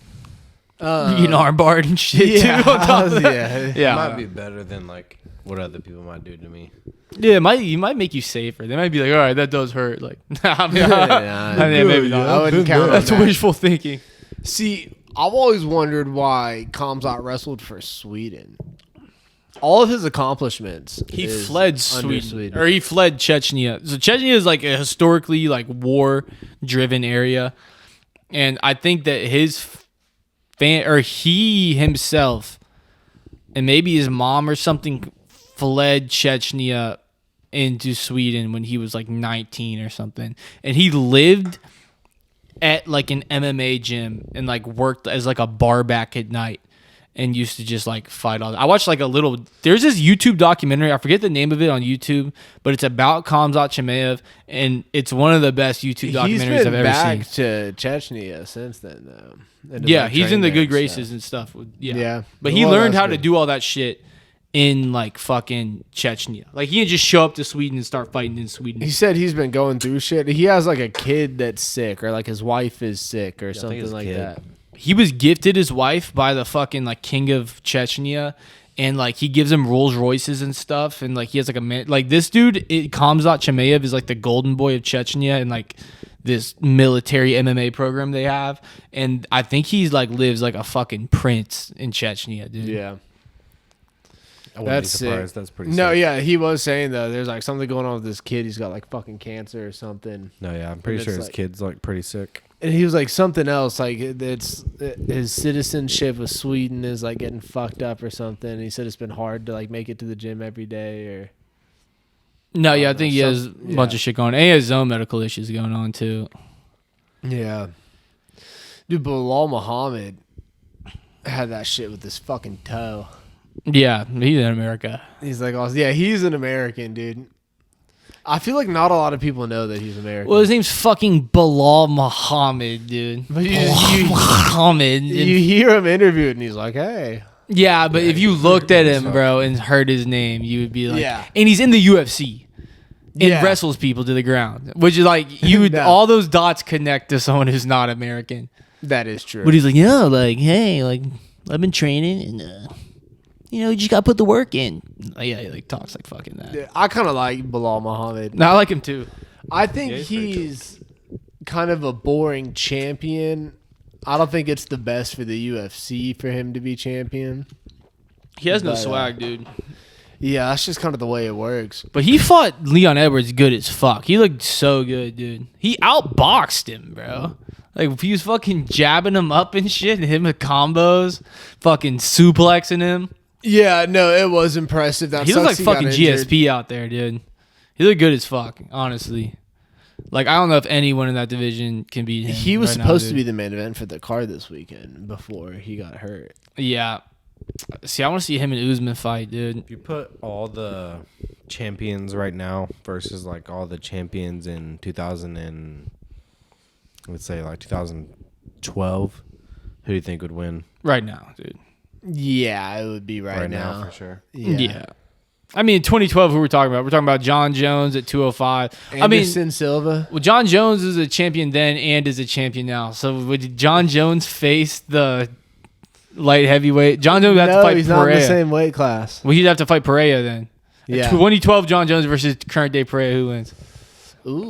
Getting armbarred and shit too. On top of that. It might be better than like what other people might do to me. Yeah, it might make you safer. They might be like, all right, that does hurt. Like, I mean, maybe not. I wouldn't count on That's that. wishful thinking. See, I've always wondered why Kamzat wrestled for Sweden. All of his accomplishments. He is fled under Sweden, or he fled Chechnya. So Chechnya is like a historically like war-driven area, and I think that he himself, and maybe his mom or something, fled Chechnya into Sweden when he was like 19 or something, and he lived at like an MMA gym and like worked as like a bar back at night and used to just like fight all. I watched like there's this YouTube documentary, I forget the name of it on YouTube, but it's about Kamzat Chimaev, and it's one of the best YouTube documentaries I've ever seen. He's been back to Chechnya since then though. Yeah, he's in the good graces and stuff. Yeah. But he Well, learned that's how to good. do all that shit in like fucking Chechnya. Like he didn't just show up to Sweden and start fighting in Sweden. He said he's been going through shit. He has like a kid that's sick, or like his wife is sick, or something his like kid. that. He was gifted his wife by the fucking like king of Chechnya, and like he gives him Rolls Royces and stuff, and like he has like a man, like this dude Kamzat Chimaev is like the golden boy of Chechnya, and like this military MMA program they have, and I think he's like lives like a fucking prince in Chechnya, dude. Yeah. I wouldn't That's be surprised. sick. That's pretty No, sick. yeah, he was saying though, there's like something going on with this kid. He's got like fucking cancer or something. No, yeah, I'm pretty And sure it's his like- kid's like pretty sick. And he was like something else, like it's his citizenship with Sweden is like getting fucked up or something. And he said it's been hard to like make it to the gym every day or. No, yeah, I don't think know, he has a some- bunch yeah. of shit going on. And he has his own medical issues going on too. Yeah. Dude, Bilal Muhammad had that shit with his fucking toe. Yeah, he's in America. He's like, oh, yeah, he's an American, dude. I feel like not a lot of people know that he's American. Well, his name's fucking Bilal Muhammad, dude. But Bilal Muhammad. you hear him interviewed and he's like, hey. Yeah, but if you looked at him, bro, and heard his name, you would be like, Yeah. And he's in the UFC and Yeah. wrestles people to the ground, which is like you would No. all those dots connect to someone who's not American. That is true. But he's like, yeah, like, hey, like I've been training and you just gotta put the work in. Like, yeah, he like talks like fucking that. Yeah, I kind of like Bilal Muhammad. No, I like him too. I think Yeah, he's pretty he's kind of a boring champion. I don't think it's the best for the UFC for him to be champion. He has no But, swag, dude. Yeah, that's just kind of the way it works. But he fought Leon Edwards good as fuck. He looked so good, dude. He outboxed him, bro. Like, he was fucking jabbing him up and shit, and him with combos, fucking suplexing him. Yeah, no, it was impressive. That He looked like sucks got fucking injured. GSP out there, dude. He looked good as fuck, honestly. Like, I don't know if anyone in that division can beat him. He was right now, supposed to dude. be the main event for the card this weekend before he got hurt. Yeah. See, I want to see him and Usman fight, dude. If you put all the champions right now versus like all the champions in 2000 and let's say like 2012, who do you think would win Right now, dude. Yeah, it would be right, now for sure? Yeah. I mean, 2012, who we're talking about? We're talking about John Jones at 205. Anderson Silva. Well, John Jones is a champion then and is a champion now. So would John Jones face the light heavyweight? John Jones would have to fight he's not in the Pereira. same weight class. Well, he'd have to fight Pereira then. Yeah. 2012 John Jones versus current day Pereira. Who wins? Ooh.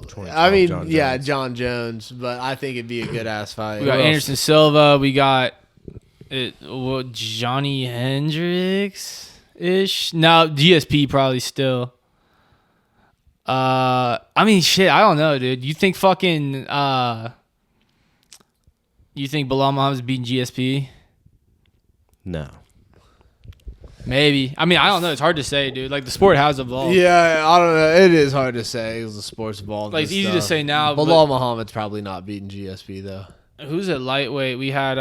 2012 I mean, John yeah, Jones. John Jones, but I think it'd be a good ass fight. We got Who else? Anderson Silva. We got Johnny Hendricks ish. No, GSP probably still. I mean, shit. I don't know, dude. You think fucking you think Bilal Muhammad's beating GSP? No. Maybe. I mean, I don't know. It's hard to say, dude. Like the sport has evolved. Yeah, I don't know. It is hard to say because the sport's evolved. Like, and it's easy to stuff. say now, but- Bilal Muhammad's probably not beating GSP though. Who's at lightweight? We had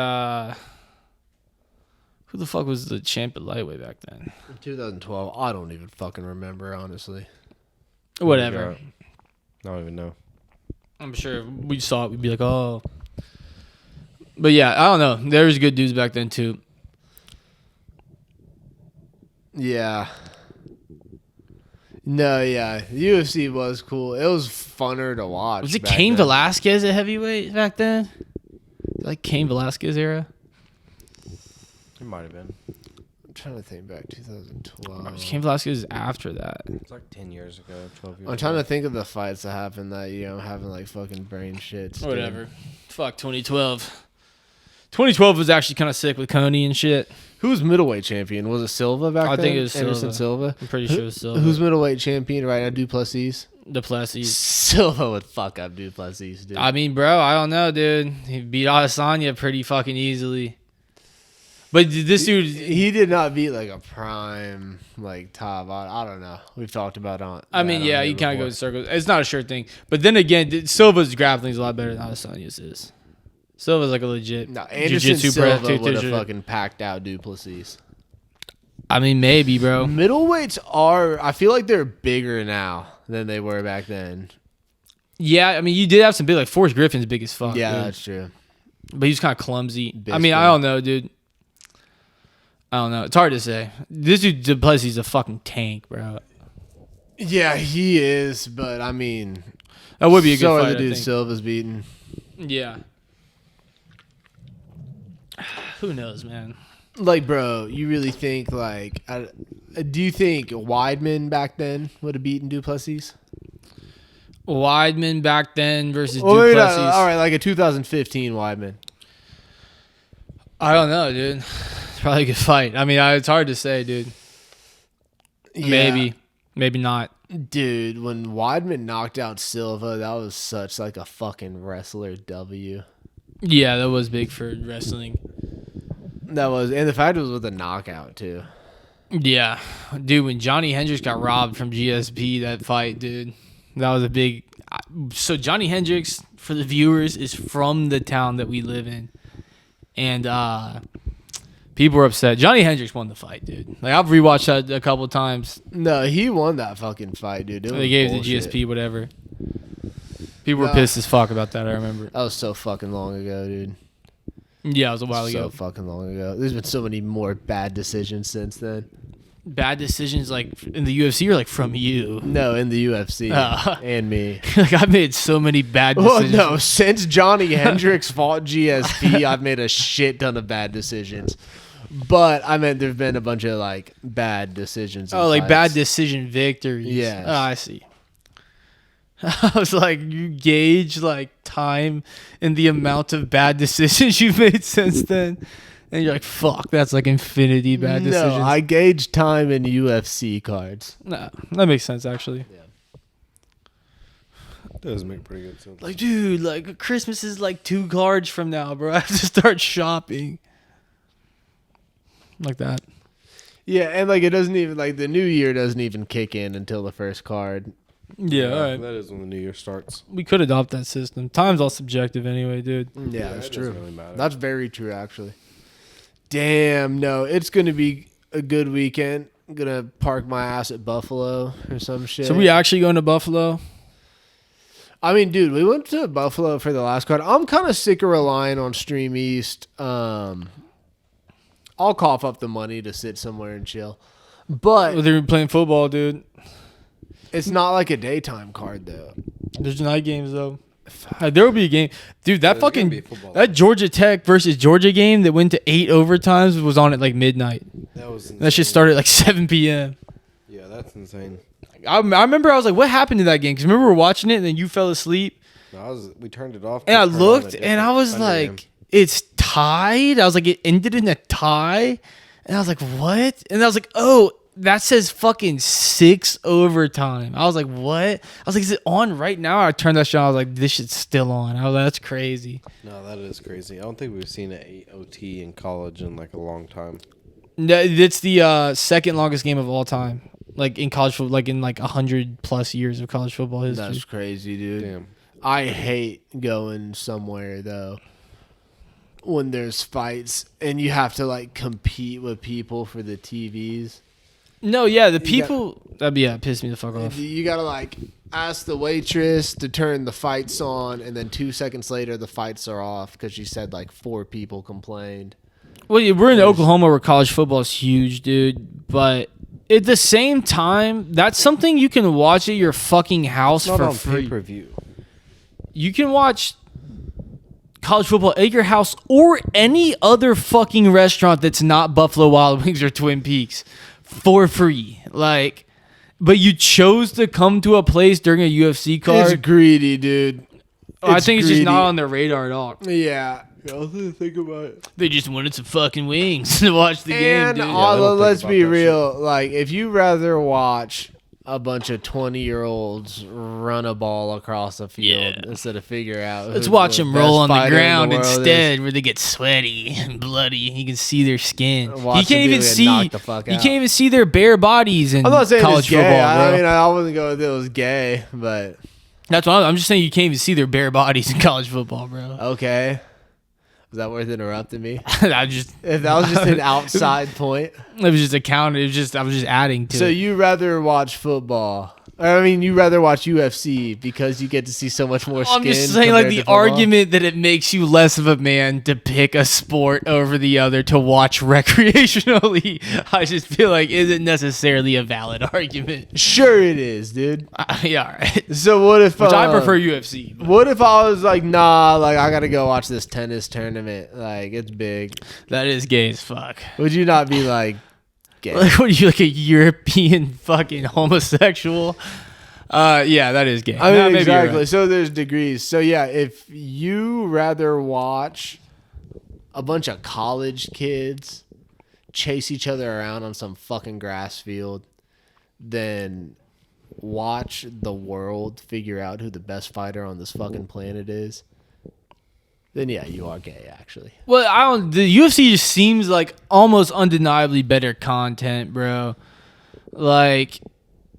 who the fuck was the champ at lightweight back then? In 2012, I don't even fucking remember honestly. Whatever. I don't even know. I'm sure if we saw it, we'd be like, oh. But yeah, I don't know. There was good dudes back then too. Yeah. No, yeah. UFC was cool. It was funner to watch. Was it back Cain then. Velasquez at heavyweight back then? Like Cain Velasquez era? It might have been. I'm trying to think back. 2012. Cain Velasquez is after that. It's like 10 years ago, 12 years I'm trying to think of the fights that happened that year. I'm having like fucking brain shits. dude. Whatever. Fuck 2012. 2012 was actually kind of sick with Coney and shit. Who was middleweight champion? Was it Silva back then? I think it was Anderson Silva. I'm pretty sure it was Silva. Who's middleweight champion right now? Duplessis. Duplessis. Silva would fuck up Duplessis, dude. I mean, bro, I don't know, dude. He beat Adesanya pretty fucking easily. But this dude, he did not beat like a prime like top. I don't know. We've talked about on. I mean, yeah, you kind of go in circles. It's not a sure thing. But then again, Silva's grappling is a lot better than Adesanya's is. Silva's like a legit No, Anderson jiu-jitsu Silva would have practitioner. fucking packed out Duplessis. I mean, maybe, bro. Middleweights are. I feel like they're bigger now than they were back then. Yeah, I mean, you did have some big, like Forrest Griffin's big as fuck. Yeah, dude. that's true. But he's kind of clumsy. I Biscuit. mean, I don't know, dude. I don't know. It's hard to say. This dude Duplessis is a fucking tank, bro. Yeah, he is. But I mean, That would be a good so fight. are the I dude think. Silva's beaten. Yeah. Who knows, man? Like, bro, you really think like? Do you think Weidman back then would have beaten Duplessis? Weidman back then versus Well, maybe Duplessis. not. All right, like a 2015 Weidman. I don't know, dude. It's probably a good fight. I mean, it's hard to say, dude. Maybe. Maybe not. Dude, when Weidman knocked out Silva, that was such like a fucking wrestler W. Yeah, that was big for wrestling. That was, and the fact it was with a knockout too. Yeah. Dude, when Johnny Hendricks got robbed from GSP, that fight, dude, that was a big... So Johnny Hendricks, for the viewers, is from the town that we live in. And people were upset. Johnny Hendricks won the fight, dude. Like, I've rewatched that a couple times. No, he won that fucking fight, dude. It was They gave bullshit. the GSP whatever. People were pissed as fuck about that, I remember. That was so fucking long ago, dude. Yeah, it was a while So ago. fucking long ago. There's been so many more bad decisions since then. Bad decisions, like, in the UFC or, like, from you? No, in the UFC and me. Like, I've made so many bad Well, decisions. no, since Johnny Hendricks fought GSP, I've made a shit ton of bad decisions. But I meant there've been a bunch of like bad decisions. in Oh, like fights. bad decision victories. Yes. Oh, I see. I was like, you gauge like time and the amount of bad decisions you've made since then. And you're like, fuck, that's like infinity bad decisions. No, I gauge time in UFC cards. No, that makes sense actually. Does make pretty good sense. Like, dude, like Christmas is like 2 cards from now, bro. I have to start shopping. Like that. Yeah, and like it doesn't even like the new year doesn't even kick in until the first card. Yeah, all right. That is when the new year starts. We could adopt that system. Time's all subjective anyway, dude. Yeah, that's it true. doesn't really matter. That's very true, actually. Damn, no, it's gonna be a good weekend. I'm gonna park my ass at Buffalo or some shit. So we actually going to Buffalo? I mean, dude, we went to Buffalo for the last card. I'm kind of sick of relying on Stream East. I'll cough up the money to sit somewhere and chill, but They're playing football, dude. it's not like a daytime card though. There's night games though. There will be a game, dude. That There's gonna fucking be football. that Georgia Tech versus Georgia game that went to 8 overtimes was on at like midnight. That was insane. That shit started at like 7 p.m. Yeah, that's insane. I remember I was like, what happened to that game? Because remember we were watching it and then you fell asleep No, we turned it off. and I to turn on a looked and different I was Sunday like, game. it's tied. I was like, it ended in a tie, and I was like, what? And I was like, oh, that says fucking 6 overtime. I was like, what? I was like, is it on right now? I turned that shit on. I was like, this shit's still on. I was like, that's crazy. No, that is crazy. I don't think we've seen an 8 OT in college in like a long time. No, it's the second longest game of all time. Like in college football, like in like 100+ years of college football history. That's crazy, dude. Damn. I hate going somewhere though when there's fights and you have to like compete with people for the TVs. No, yeah, the people that pissed me the fuck off. You gotta like ask the waitress to turn the fights on, and then 2 seconds later the fights are off because she said like 4 people complained. Well, yeah, we're in Oklahoma where college football is huge, dude. But at the same time, that's something you can watch at your fucking house Not for on free. pay-per-view. You can watch college football at your house or any other fucking restaurant that's not Buffalo Wild Wings or Twin Peaks for free. Like, but you chose to come to a place during a UFC card. It's greedy, dude. I think it's just not on their radar at all. Yeah. Think about it. They just wanted some fucking wings to watch the game, dude. And let's be real. Like, if you rather watch a bunch of 20-year-olds run a ball across the field instead of figure out. Let's watch them roll on the ground instead, where they get sweaty and bloody. You can see their skin. You can't even see. You can't even see their bare bodies in college football. I mean, I wasn't going to it was gay, but that's what I'm just saying. You can't even see their bare bodies in college football, bro. Okay. Was that worth interrupting me? If that was just an outside point. It was just a counter. It was just I was just adding to it. So you rather watch football? I mean, you rather watch UFC because you get to see so much more skin. I'm just saying, like, the argument that it makes you less of a man to pick a sport over the other to watch recreationally, I just feel like isn't necessarily a valid argument. Sure it is, dude. Yeah, all right. So what if... Which I prefer UFC. But what if I was like, nah, like, I gotta go watch this tennis tournament. Like, it's big. That is gay as fuck. Would you not be like... Like, what are you, like a European fucking homosexual? Yeah, that is gay. I mean, exactly. Right. So there's degrees. So yeah, if you rather watch a bunch of college kids chase each other around on some fucking grass field than watch the world figure out who the best fighter on this fucking planet is, then yeah, you are gay, actually. Well, the UFC just seems like almost undeniably better content, bro. Like,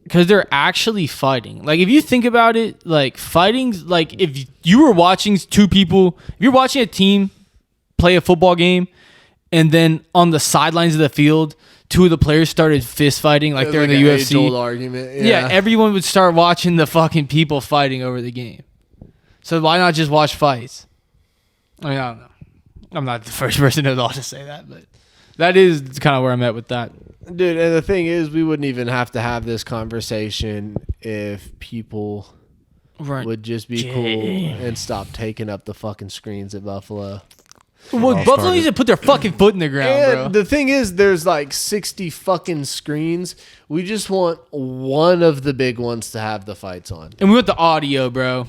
because they're actually fighting. Like, if you think about it, like, fighting's like, if you were watching two people, if you're watching a team play a football game, and then on the sidelines of the field, two of the players started fist fighting, like they're in the UFC. Age-old argument. Yeah, everyone would start watching the fucking people fighting over the game. So why not just watch fights? I mean, I don't know. I'm not the first person at all to say that, but that is kind of where I'm at with that. Dude, and the thing is, we wouldn't even have to have this conversation if people would just be cool and stop taking up the fucking screens at Buffalo. Well, Buffalo needs to put their fucking foot in the ground, bro. The thing is, there's like 60 fucking screens. We just want one of the big ones to have the fights on. And we want the audio, bro.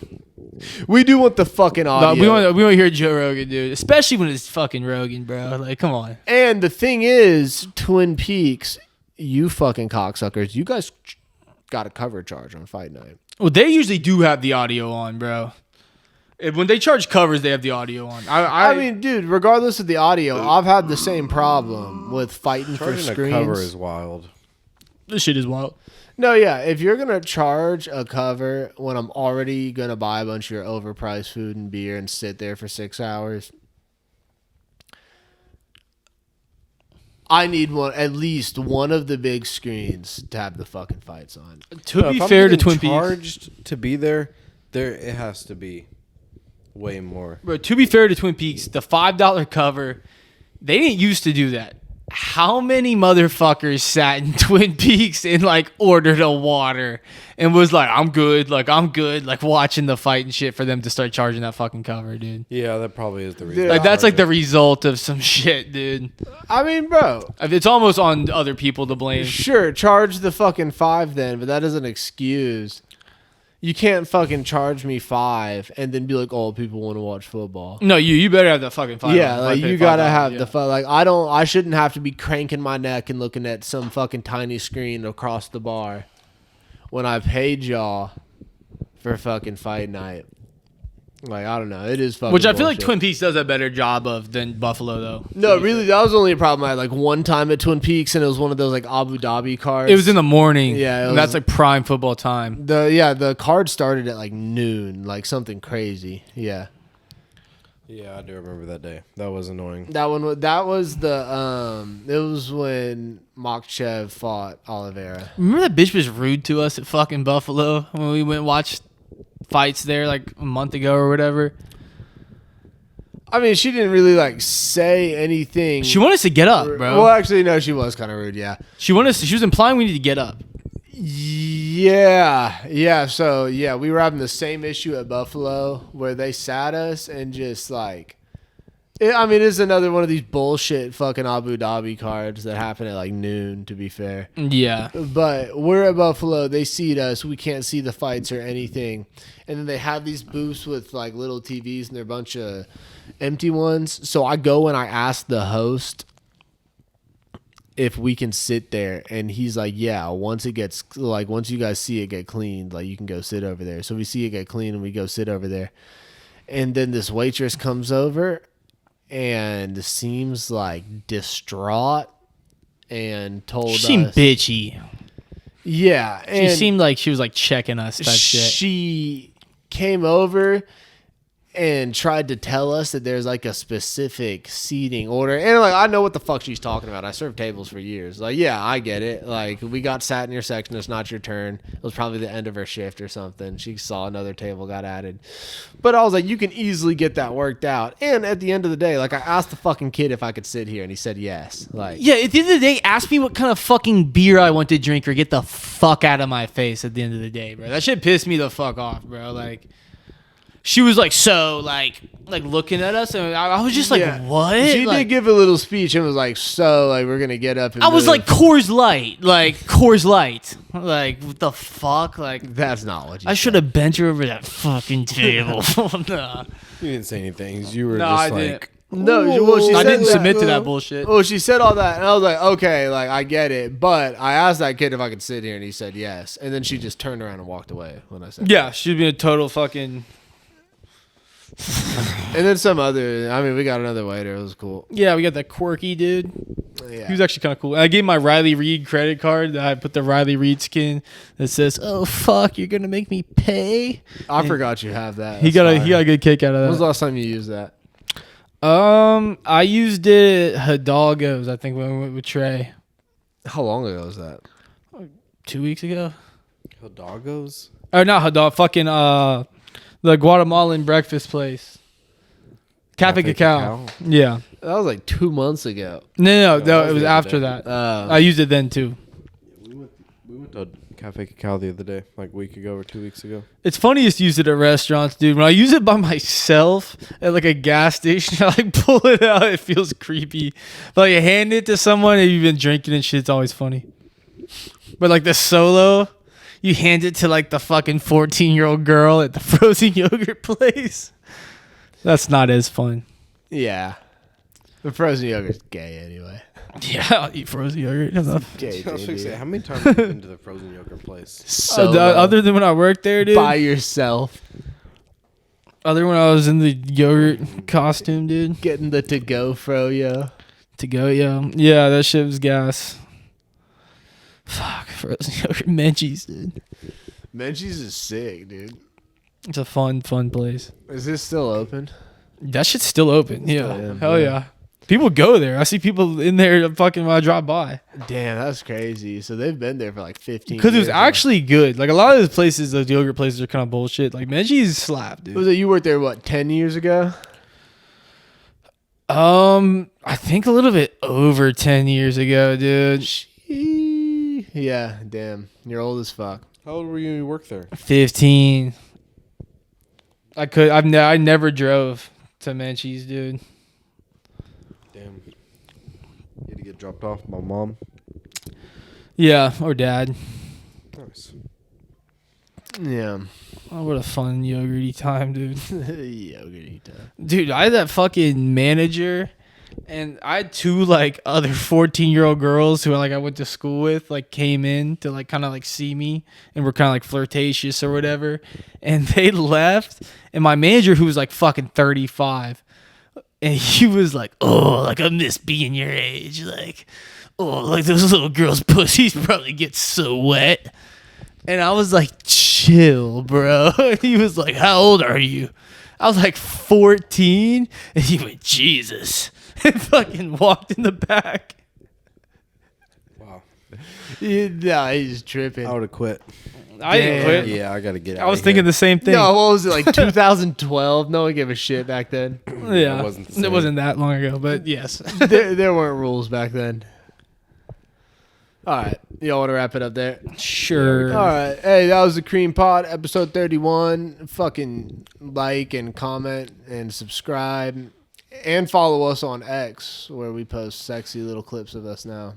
We do want the fucking audio. No, we want to hear Joe Rogan, dude. Especially when it's fucking Rogan, bro. Like, come on. And the thing is, Twin Peaks, you fucking cocksuckers, you guys got a cover charge on fight night. Well, they usually do have the audio on, bro. When they charge covers, they have the audio on. I mean, dude, regardless of the audio, I've had the same problem with fighting for screens. A cover is wild. This shit is wild. No, yeah, if you're going to charge a cover when I'm already going to buy a bunch of your overpriced food and beer and sit there for 6 hours, I need at least one of the big screens to have the fucking fights on. To be fair to Twin Peaks, charged to be there it has to be way more. Bro, to be fair to Twin Peaks, the $5 cover, they didn't used to do that. How many motherfuckers sat in Twin Peaks and like ordered a water and was like, I'm good, like watching the fight and shit for them to start charging that fucking cover, dude. Yeah, that probably is the reason. Like, that's like the result of some shit, dude. I mean, bro, it's almost on other people to blame. Sure, charge the fucking $5 then, but that doesn't excuse. You can't fucking charge me $5 and then be like, oh, people want to watch football. No, you better have the fucking $5. Yeah, like you gotta have the fun. Like I shouldn't have to be cranking my neck and looking at some fucking tiny screen across the bar when I paid y'all for fucking fight night. Like, I don't know. It is fucking Which I feel bullshit. like Twin Peaks does a better job of than Buffalo, though. No, really, that was only a problem I had like one time at Twin Peaks, and it was one of those like Abu Dhabi cards. It was in the morning. Yeah. And that's like prime football time. The card started at like noon, like something crazy. Yeah. Yeah, I do remember that day. That was annoying. That was it was when Makhachev fought Oliveira. Remember that bitch was rude to us at fucking Buffalo when we went and watched fights there like a month ago or whatever? I mean, she didn't really like say anything. She wanted us to get up, bro. Well, actually, no, she was kind of rude. Yeah. She was implying we need to get up. Yeah. So yeah, we were having the same issue at Buffalo where they sat us and just like, it's another one of these bullshit fucking Abu Dhabi cards that happen at like noon. To be fair, Yeah. but we're at Buffalo. They seat us. We can't see the fights or anything, and then they have these booths with like little TVs and they're a bunch of empty ones. So I go and I ask the host if we can sit there, and he's like, yeah, once you guys see it get cleaned, like you can go sit over there. So we see it get cleaned and we go sit over there, and then this waitress comes over and seems like distraught and told She seemed us, bitchy. yeah, She and seemed like she was like checking us type shit. she came over and tried to tell us that there's like a specific seating order. And like, I know what the fuck she's talking about. I served tables for years. Like, yeah, I get it. Like, we got sat in your section. It's not your turn. It was probably the end of her shift or something. She saw another table got added. But I was like, you can easily get that worked out. And at the end of the day, like, I asked the fucking kid if I could sit here and he said yes. Like, Yeah, at the end of the day, ask me what kind of fucking beer I want to drink or get the fuck out of my face at the end of the day, bro. That shit pissed me the fuck off, bro. Like, she was like, so, like looking at us, and I was just like, yeah. what? She Like, did give a little speech and was like, so, like, we're going to get up and I was move. like, Coors Light. Like, Coors Light. Like, what the fuck? Like, That's not what you I should have bent her over that fucking table. Nah. You didn't say anything. You were No, just I like, didn't. No, well, she I said didn't that. submit to that bullshit. Well, she said all that, and I was like, okay, like, I get it. But I asked that kid if I could sit here, and he said yes. And then she just turned around and walked away when I said Yeah, she'd be a total fucking... And then some other, we got another waiter. It was cool. Yeah, we got that quirky dude. Yeah. He was actually kind of cool. I gave him my Riley Reid credit card. I put the Riley Reid skin that says, "Oh fuck, you're gonna make me pay." I forgot you have that. He got a good kick out of When was that. the last time you used that? I used it at Hidalgo's, I think, when we went with Trey How long ago was that? 2 weeks ago. Hidalgo's? Or not Hidalgo, fucking the Guatemalan breakfast place. Cafe Cacao. Yeah. That was like 2 months ago. No, that it was was the other after day. that. I used it then too. We went to Cafe Cacao the other day, like a week ago or 2 weeks ago. It's funniest to use it at restaurants, dude. When I use it by myself at like a gas station, I like pull it out. It feels creepy. But like hand it to someone and you've been drinking and shit, it's always funny. But like the solo, you hand it to like the fucking 14-year-old girl at the frozen yogurt place. That's not as fun. Yeah. The frozen yogurt's gay anyway. Yeah, I'll eat frozen yogurt. Gay, I was gonna say, baby. how many times have you been to the frozen yogurt place? Solo, Other than when I worked there, dude. by yourself. Other than when I was in the yogurt costume, dude. Getting the to-go froyo. To go, yeah. Yeah, that shit was gas. Fuck, frozen yogurt Menchie's, dude. Menchie's is sick, dude. It's a fun place. Is this still open? That shit's still open. Yeah. Still in, Hell yeah. yeah. People go there. I see people in there fucking when I drop by. Damn, that's crazy. So they've been there for like 15 Because it was years actually good. Like a lot of those places, those yogurt places are kind of bullshit. Like Menchie's slap, dude. now. Was it you worked there, what, 10 years ago? I think a little bit over 10 years ago, dude. Yeah, damn. You're old as fuck. How old were you when you worked there? 15. I never drove to Menchie's, dude. Damn. You had to get dropped off by mom. Yeah, or dad. Nice. Yeah. Oh, what a fun yogurty time, dude. Yogurty time. Dude, I had that fucking manager, and I had two like other 14-year-old girls who like I went to school with like came in to like kind of like see me and were kind of like flirtatious or whatever, and they left, and my manager who was like fucking 35, and he was like, oh, like I miss being your age, like, oh, like those little girls' pussies probably get so wet. And I was like, chill, bro. And he was like, how old are you? I was like 14. And he went, Jesus. And fucking walked in the back. Wow. No, he's tripping. I would have quit. I didn't quit. Yeah, I got to get out I was of thinking here. the same thing. No, what was it, like 2012? No one gave a shit back then. Yeah. It wasn't the same. It wasn't that long ago, but yes. there weren't rules back then. All right. Y'all want to wrap it up there? Sure. All right. Hey, that was the Cream Pod, episode 31. Fucking like and comment and subscribe. And follow us on X, where we post sexy little clips of us now.